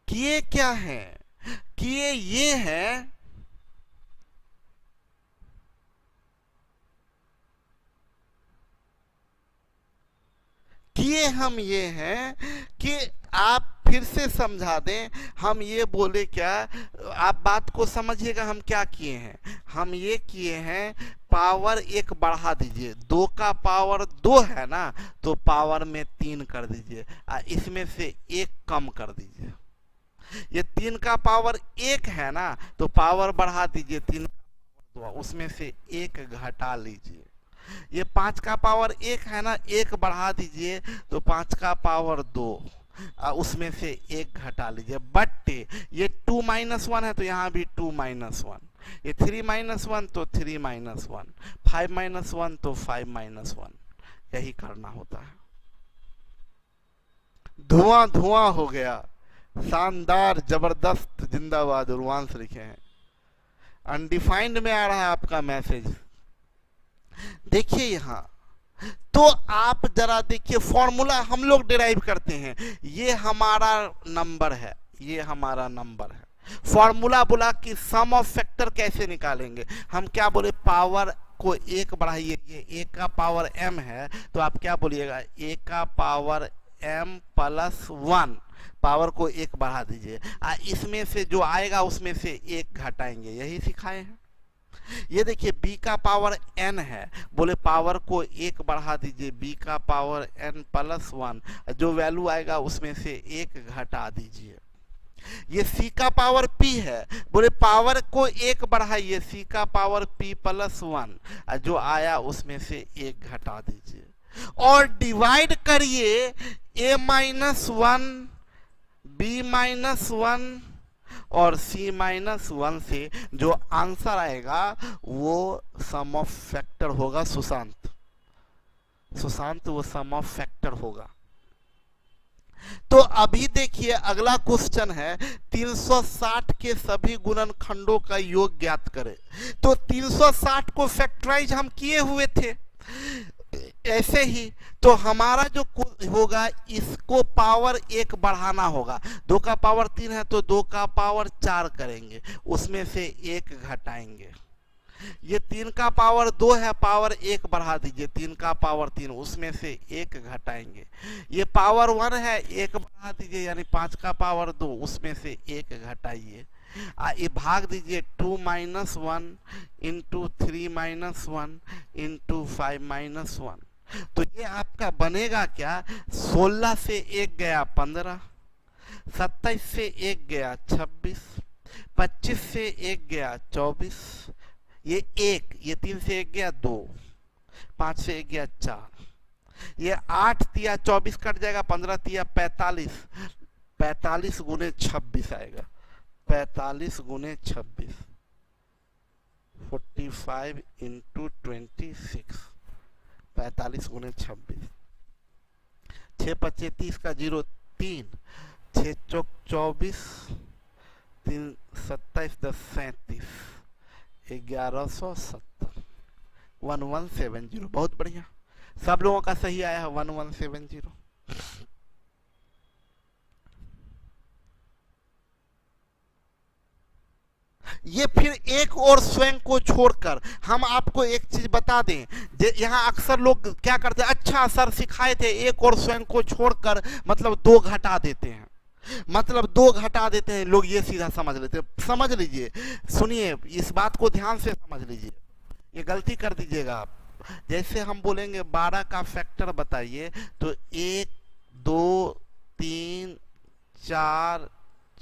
किए क्या है, किए ये है किए हम ये हैं कि आप फिर से समझा दें, हम ये बोले क्या, आप बात को समझिएगा हम क्या किए हैं। हम ये किए हैं पावर 1 बढ़ा दीजिए, 2 का पावर 2 है ना तो पावर में 3 कर दीजिए, इसमें से 1 कम कर दीजिए। ये 3 का पावर 1 है ना तो पावर बढ़ा दीजिए, 3 का पावर 2, उसमें से 1 घटा लीजिए। ये 5 का पावर 1 है ना, 1 बढ़ा दीजिए तो 5 का पावर 2, उसमें से 1 घटा लीजिए। बट ये 2 - 1 है तो यहाँ भी 2 - 1, ये 3 - 1 तो 3 - 1, 5 - 1 तो 5 - 1, यही करना होता है। धुआं धुआं हो गया, शानदार जबरदस्त जिंदाबाद उर्वांश लिखे हैं। अनडिफाइंड में आ रहा है आपका मैसेज, देखिए यहाँ। तो आप जरा देखिए, फॉर्मूला हम लोग डिराइव करते हैं, ये हमारा नंबर है, ये हमारा नंबर है। फॉर्मूला बोला कि सम ऑफ फैक्टर कैसे निकालेंगे, हम क्या बोले, पावर को 1 बढ़ाइए, ये 1 का पावर m है तो आप क्या बोलिएगा, 1 का पावर m प्लस 1, पावर को 1 बढ़ा दीजिए, इसमें से जो आएगा उसमें से 1 घटाएंगे, यही सिखाए हैं। ये देखिए b का पावर n है, बोले पावर को 1 बढ़ा दीजिए, b का पावर n प्लस 1, जो वैल्यू आएगा उसमें से 1 घटा दीजिए। ये c का पावर p है, बोले पावर को 1 बढ़ाइए, c का पावर p प्लस 1, जो आया उसमें से 1 घटा दीजिए और डिवाइड करिए a - 1 b - 1 और c - 1 से, जो आंसर आएगा वो सम ऑफ फैक्टर होगा। सुशांत, सुशांत वो सम ऑफ फैक्टर होगा। तो अभी देखिए अगला क्वेश्चन है, 360 के सभी गुणनखंडों का योग ज्ञात करें। तो 360 को फैक्टराइज हम किए हुए थे, ऐसे ही तो हमारा जो होगा इसको पावर 1 बढ़ाना होगा, 2 का पावर 3 है तो 2 का पावर 4 करेंगे, उसमें से 1 घटाएंगे। ये 3 का पावर 2 है, पावर 1 बढ़ा दीजिए, 3 का पावर 3, उसमें से 1 घटाएंगे। ये पावर 1 है, 1 बढ़ा दीजिए यानी 5 का पावर 2, उसमें से 1 घटाइए। ये भाग दीजिए, 2 - 1 इंटू 3 - 1 इंटू 5 - 1, तो ये आपका बनेगा क्या, 16 से 1 गया 15, 27 से 1 गया 26, 25 से 1 गया 24, ये 1, ये 3 से 1 गया 2, 5 से 1 गया 4, ये 8 तिया 24 कट जाएगा, 15 तिया 45, 45 गुने 26 आएगा, 45 गुने 26, 45 इंटू 26, 45 गुने 26, 6 × 25 30 का 0 3, 6 चौक 24, 3 27 10 37, 1170, 1170। बहुत बढ़िया, सब लोगों का सही आया है 1170। ये फिर एक और स्वयं को छोड़कर हम आपको एक चीज बता दें, यहाँ अक्सर लोग क्या करते हैं, अच्छा सर सिखाए थे, एक और स्वयं को छोड़कर मतलब 2 घटा देते हैं, मतलब 2 घटा देते हैं लोग, ये सीधा समझ लेते हैं। समझ लीजिए, सुनिए, इस बात को ध्यान से समझ लीजिए, ये गलती कर दीजिएगा आप। जैसे हम बोलेंगे 12 का फैक्टर बताइए, तो 1 2 3 4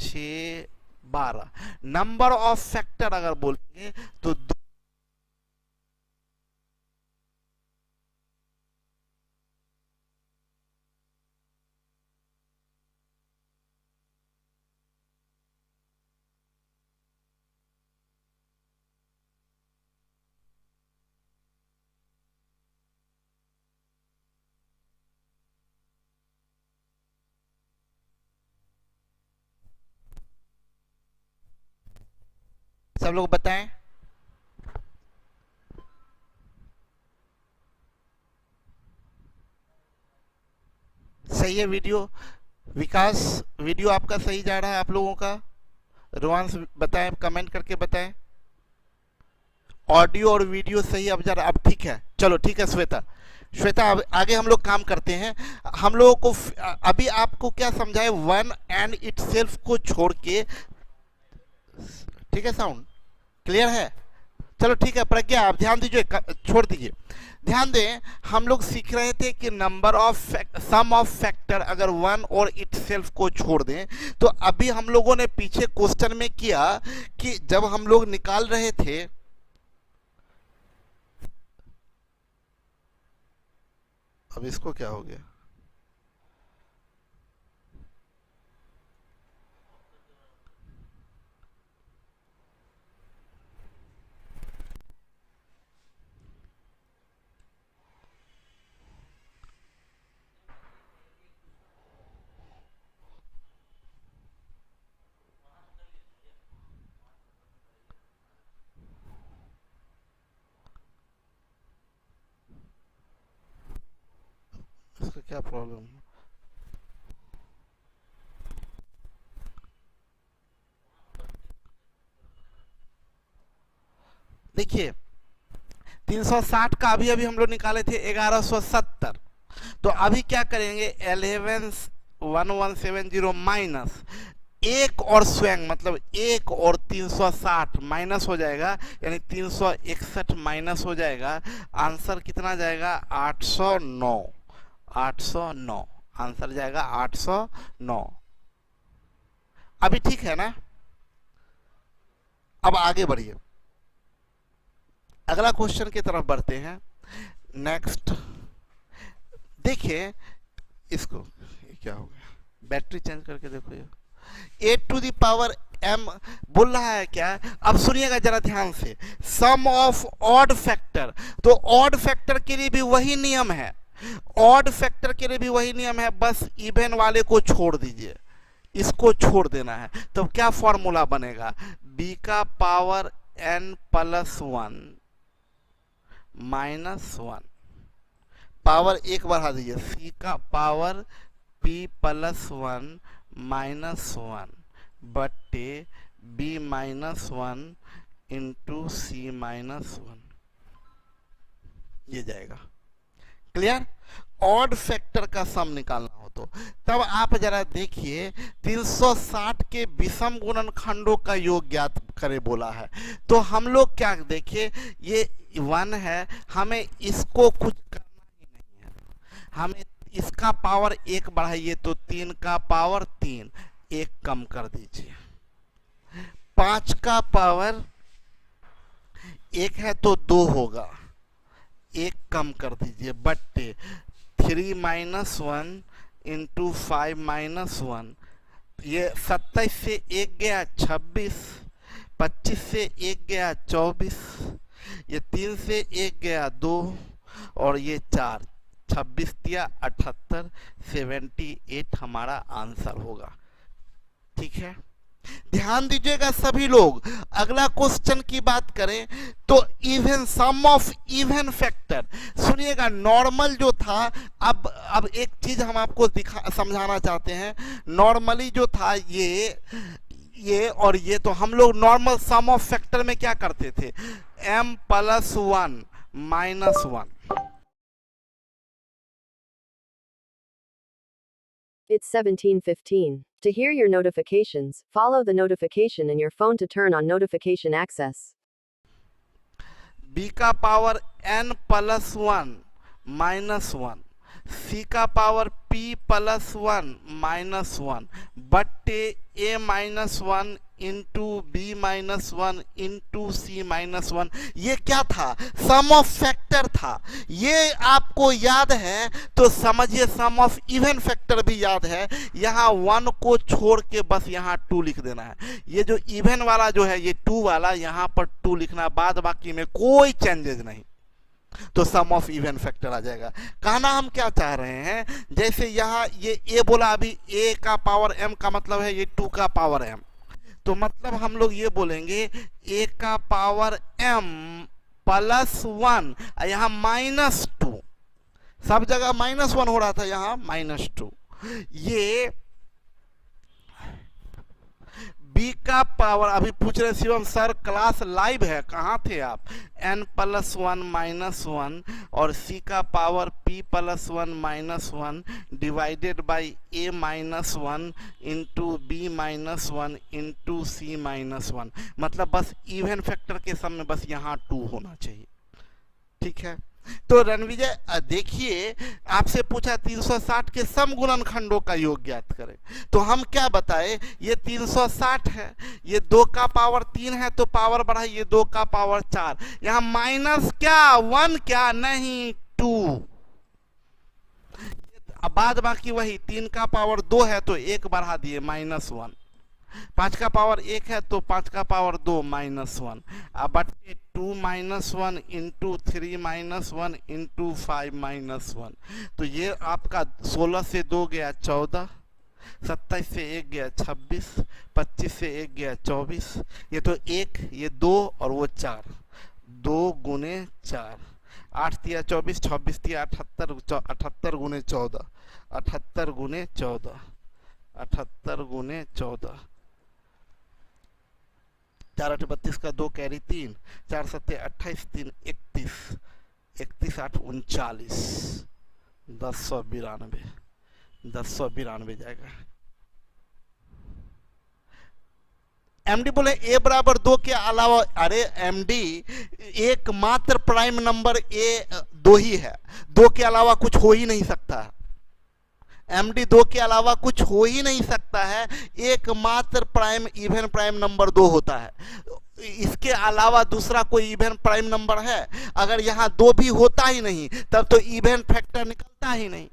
6 12। नंबर ऑफ फैक्टर अगर बोलेंगे तो सब लोग बताएं। सही है वीडियो? विकास, वीडियो आपका सही जा रहा है आप लोगों का? रोमांस बताएं, कमेंट करके बताएं। ऑडियो और वीडियो सही अब जा रहा, अब ठीक है, चलो ठीक है। श्वेता, श्वेता अब आगे हम लोग काम करते हैं। हम लोगों को अभी आपको क्या समझाए, वन एंड इटसेल्फ को छोड़ के, ठीक है? साउंड क्लियर है? चलो ठीक है। प्रज्ञा आप ध्यान दीजिए, छोड़ दीजिए, ध्यान दें। हम लोग सीख रहे थे कि number of sum of factor अगर वन और इटसेल्फ को छोड़ दें, तो अभी हम लोगों ने पीछे क्वेश्चन में किया कि जब हम लोग निकाल रहे थे, अब इसको क्या हो गया? इसका क्या प्रॉब्लम है? देखिए 360 का अभी अभी हम लोग निकाले थे 1170। तो अभी क्या करेंगे, 11,1170 माइनस एक और स्वयं, मतलब एक और 360 माइनस हो जाएगा, यानी 361 माइनस हो जाएगा। आंसर कितना जाएगा? 809। 809 आंसर जाएगा, 809। अभी ठीक है ना? अब आगे बढ़िए, अगला क्वेश्चन की तरफ बढ़ते हैं। नेक्स्ट देखिए, इसको क्या हो गया, बैटरी चेंज करके देखो। ये 8 टू द पावर m बोल रहा है क्या? अब सुनिएगा जरा ध्यान से। सम ऑफ ऑड फैक्टर, तो ऑड फैक्टर के लिए भी वही नियम है, ऑड फैक्टर के लिए भी वही नियम है, बस इवन वाले को छोड़ दीजिए, इसको छोड़ देना है। तो क्या फॉर्मूला बनेगा? b का power n plus 1 minus 1, power एक बढ़ा दीजिए, c का पावर p प्लस 1 माइनस 1 बट्टे b minus 1 into c minus 1, ये जाएगा। क्लियर? ऑड फैक्टर का सम निकालना हो तो तब आप जरा देखिए, 360 के विषम गुणनखंडों का योग ज्ञात करे बोला है। तो हम लोग क्या देखिए, ये 1 है, हमें इसको कुछ करना ही नहीं है, हमें इसका पावर एक बढ़ाइए तो 3 का पावर 3, एक कम कर दीजिए। 5 का पावर एक है तो 2 होगा, एक कम कर दीजिए, बट्टे 3 माइनस 1 इंटू 5 माइनस 1, ये 27 से एक गया 26, 25 से एक गया 24, ये 3 से एक गया 2 और ये 4, 26 दिया 78, 78 हमारा आंसर होगा। ठीक है, ध्यान दीजिएगा सभी लोग। अगला क्वेश्चन की बात करें तो even sum of even factor, सुनिएगा। नॉर्मल जो था, अब एक चीज हम आपको समझाना चाहते हैं। नॉर्मली जो था ये और ये, तो हम लोग नॉर्मल सम ऑफ फैक्टर में क्या करते थे? m plus 1 minus 1। It's 17:15. To hear your notifications, follow the notification in your phone to turn on notification access. b का power n plus 1 minus 1, c का पावर p प्लस 1 माइनस 1 बट्टे a minus 1 into b minus one into c minus one, ये क्या था? सम ऑफ फैक्टर था। ये आपको याद है तो समझिए सम ऑफ इवन फैक्टर भी याद है। यहाँ वन को छोड़ के बस यहाँ टू लिख देना है। ये जो इवन वाला जो है ये टू वाला, यहाँ पर टू लिखना, बाद बाकी में कोई चेंजेस नहीं, तो सम ऑफ इवन फैक्टर आ जाएगा। कहना हम क्या चाह रहे हैं, जैसे यहाँ ये ए बोला, अभी ए का पावर m का मतलब है ये 2 का पावर m, तो मतलब हम लोग ये बोलेंगे a का पावर m प्लस 1, यहाँ -2, सब जगह -1 हो रहा था, यहाँ -2। ये b का पावर, अभी पूछ रहे शिवम सर क्लास लाइव है, कहाँ थे आप? n प्लस 1 -1 और c का power p plus 1 -1 divided by a minus 1 into b minus 1 into c minus 1, मतलब बस इवन फैक्टर के सम में बस यहाँ 2 होना चाहिए। ठीक है, तो रणविजय देखिए आपसे पूछा 360 के सम गुणनखंडों का योग ज्ञात करें, तो हम क्या बताए, ये 360 है, ये 2 का पावर 3 है तो पावर बढ़ा, ये 2 का पावर 4, यहाँ माइनस क्या 1 क्या नहीं 2, अब बाद बाकी वही 3 का पावर 2 है तो 1 बढ़ा दिए -1, 5 का पावर 1 है तो 5 का पावर 2 -1, अब बटे 2 -1 इंटू 3 -1 इंटू 5 -1, तो ये आपका 16 से 2 गया 14, 27 से 1 गया 26, 25 से 1 गया 24, ये तो 1, ये 2 और वो 4, 2 गुने 4, 8 तिया 24, 26 तिया 78, 78 गुने 14, 78 गुने 14, 78 गुने 14, 4 8 32 का 2 कैरी 3, 4 7 28, 3 31, 31 8 39, 1092, 1092 जाएगा। एमडी बोले ए बराबर 2 के अलावा, अरे एमडी एकमात्र प्राइम नंबर ए 2 ही है, 2 के अलावा कुछ हो ही नहीं सकता है। एमडी 2 के अलावा कुछ हो ही नहीं सकता है, एकमात्र प्राइम इवन प्राइम नंबर 2 होता है, इसके अलावा दूसरा कोई इवन प्राइम नंबर है? अगर यहाँ 2 भी होता ही नहीं तब तो इवन फैक्टर निकलता ही नहीं।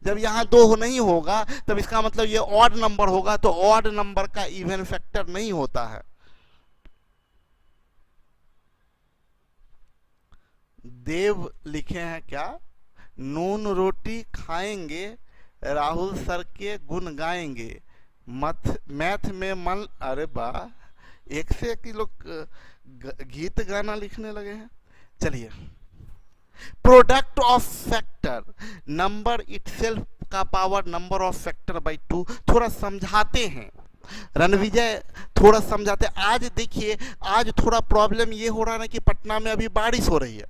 जब यहाँ 2 नहीं होगा तब इसका मतलब ये ऑड नंबर होगा, तो ऑड नंबर का इवन फैक्टर नहीं होता है। देव लिखे हैं क्या, नून रोटी खाएंगे राहुल सर के गुण गाएंगे, मैथ में मन, अरे वाह, एक से एक लोग गीत गाना लिखने लगे हैं। चलिए, product of factor number itself का power number of factor by 2, थोड़ा समझाते हैं रणविजय, थोड़ा समझाते। आज देखिए, आज थोड़ा प्रॉब्लम ये हो रहा है ना कि पटना में अभी बारिश हो रही है,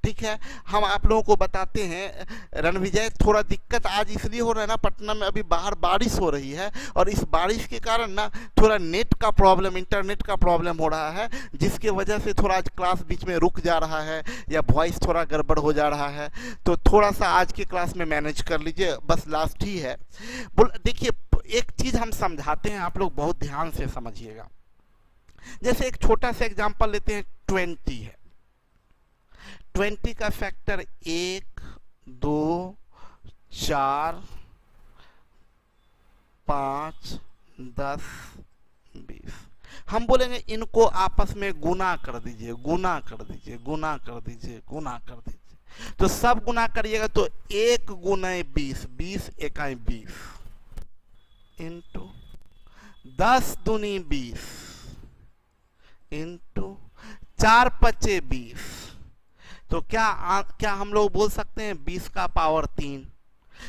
ठीक है, हम आप लोगों को बताते हैं रणविजय, थोड़ा दिक्कत आज इसलिए हो रहा है ना, पटना में अभी बाहर बारिश हो रही है और इस बारिश के कारण ना थोड़ा नेट का प्रॉब्लम, इंटरनेट का प्रॉब्लम हो रहा है, जिसके वजह से थोड़ा आज क्लास बीच में रुक जा रहा है या वॉइस थोड़ा गड़बड़ हो जा रहा है, तो थोड़ा सा आज के क्लास में मैनेज कर लीजिए, बस लास्ट ही है। देखिए, एक चीज़ हम समझाते हैं, आप लोग बहुत ध्यान से समझिएगा। जैसे एक छोटा सा एग्जाम्पल लेते हैं, 20 है, 20 का फैक्टर 1 2 4 5 10 20, हम बोलेंगे इनको आपस में गुना कर दीजिए, गुना कर दीजिए, गुना कर दीजिए, गुना कर दीजिए, तो सब गुना करिएगा तो 1 गुने 20, 20 इकाई 20 इंटू 10 दूनी 20 इंटू 4 पचे 20, तो क्या हम लोग बोल सकते हैं 20 का पावर 3,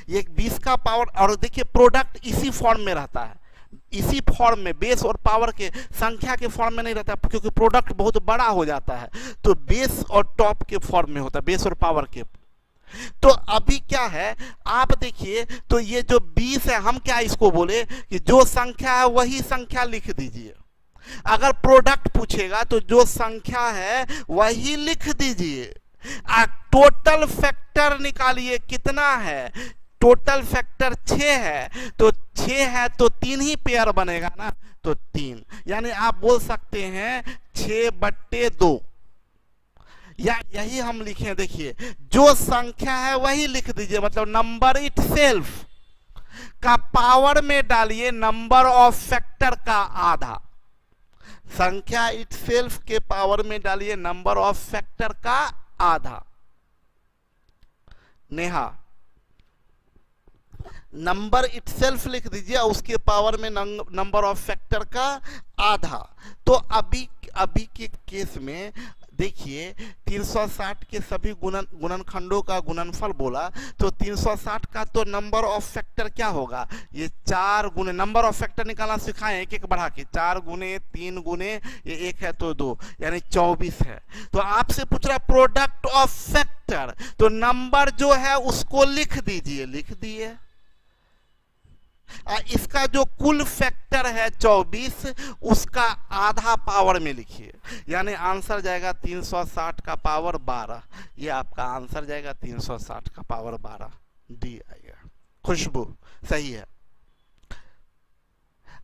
ये 20 का पावर, और देखिए प्रोडक्ट इसी फॉर्म में रहता है, इसी फॉर्म में, बेस और पावर के संख्या के फॉर्म में नहीं रहता, क्योंकि प्रोडक्ट बहुत बड़ा हो जाता है, तो बेस और टॉप के फॉर्म में होता है, बेस और पावर के। तो अभी क्या है, आप देखिए, तो ये जो 20 है, हम क्या इसको बोले कि जो संख्या है वही संख्या लिख दीजिए, अगर प्रोडक्ट पूछेगा तो जो संख्या है वही लिख दीजिए। टोटल फैक्टर निकालिए, कितना है, टोटल फैक्टर 6 है, तो 6 है तो 3 ही पेयर बनेगा ना, तो तो 3, यानी आप बोल सकते हैं 6/2, या यही हम लिखें, देखिए जो संख्या है वही लिख दीजिए, मतलब नंबर इटसेल्फ का पावर में डालिए नंबर ऑफ फैक्टर का आधा, संख्या इटसेल्फ के पावर में डालिए नंबर ऑफ फैक्टर का आधा। नेहा, नंबर इटसेल्फ लिख दीजिए, उसके पावर में नंबर ऑफ फैक्टर का आधा। तो अभी के केस में देखिए 360 के सभी गुणनखंडों का गुणनफल बोला, तो 360 का तो नंबर ऑफ फैक्टर क्या होगा, ये 4 गुने, नंबर ऑफ फैक्टर निकालना सिखाएं एक एक बढ़ा के, 4 गुने 3 गुने ये 1 है तो 2, यानी 24 है। तो आपसे पूछ रहा प्रोडक्ट ऑफ फैक्टर, तो नंबर जो है उसको लिख दीजिए, लिख दिए। इसका जो कुल फैक्टर है 24, उसका आधा पावर में लिखिए, यानी आंसर जाएगा 360 का पावर 12, ये आपका आंसर जाएगा 360 का पावर 12, डी आएगा। खुशबू सही है।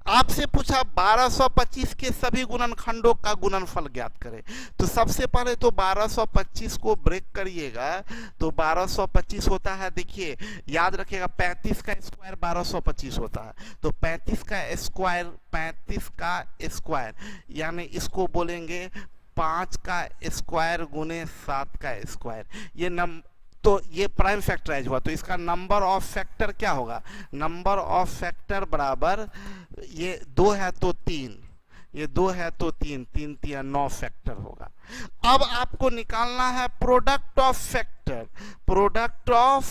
आपसे पूछा 1225 के सभी गुणनखंडों का गुणनफल ज्ञात करें, तो सबसे पहले तो 1225 को ब्रेक करिएगा, तो 1225 होता है, देखिए याद रखिएगा 35 का स्क्वायर 1225 होता है, तो 35 का स्क्वायर यानी इसको बोलेंगे 5 का स्क्वायर गुने 7 का स्क्वायर, तो ये प्राइम फैक्टराइज हुआ, तो इसका नंबर ऑफ फैक्टर क्या होगा, नंबर ऑफ फैक्टर बराबर, ये 2 है तो 3, ये 2 है तो 3, 3 3 9 फैक्टर होगा। अब आपको निकालना है product of factor, product of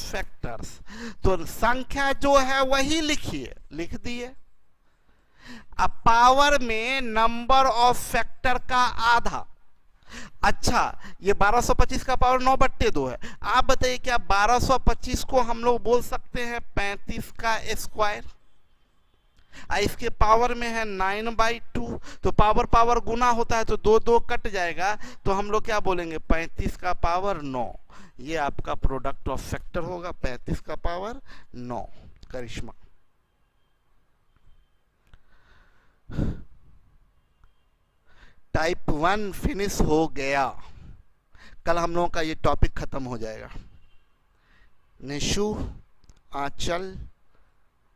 factors, तो संख्या जो है वही लिखिए, लिख दिए। अब पावर में नंबर ऑफ फैक्टर का आधा, अच्छा ये 1225 का पावर 9/2 है, आप बताइए क्या 1225 को हम लोग बोल सकते हैं 35 का स्क्वायर, इसके पावर में है 9/2, तो पावर गुना होता है तो 2 2 कट जाएगा, तो हम लोग क्या बोलेंगे 35 का पावर 9, ये आपका प्रोडक्ट ऑफ फैक्टर होगा 35 का पावर 9। करिश्मा, टाइप 1 फिनिश हो गया, कल हम लोगों का ये टॉपिक खत्म हो जाएगा। निशु, आंचल,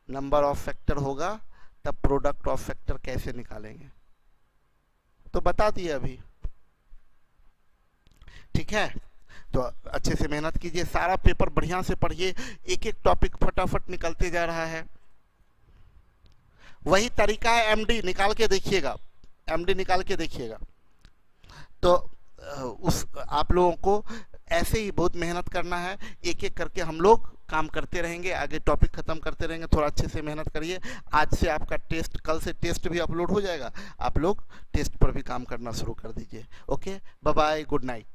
नंबर ऑफ फैक्टर होगा तब प्रोडक्ट ऑफ फैक्टर कैसे निकालेंगे तो बता दिए अभी, ठीक है। तो अच्छे से मेहनत कीजिए, सारा पेपर बढ़िया से पढ़िए, एक एक टॉपिक फटाफट निकलते जा रहा है। वही तरीका है एमडी निकाल के देखिएगा, एमडी निकाल के देखिएगा, तो उस आप लोगों को ऐसे ही बहुत मेहनत करना है, एक एक करके हम लोग काम करते रहेंगे, आगे टॉपिक खत्म करते रहेंगे। थोड़ा अच्छे से मेहनत करिए, आज से आपका टेस्ट, कल से टेस्ट भी अपलोड हो जाएगा, आप लोग टेस्ट पर भी काम करना शुरू कर दीजिए। Okay, bye bye, good night.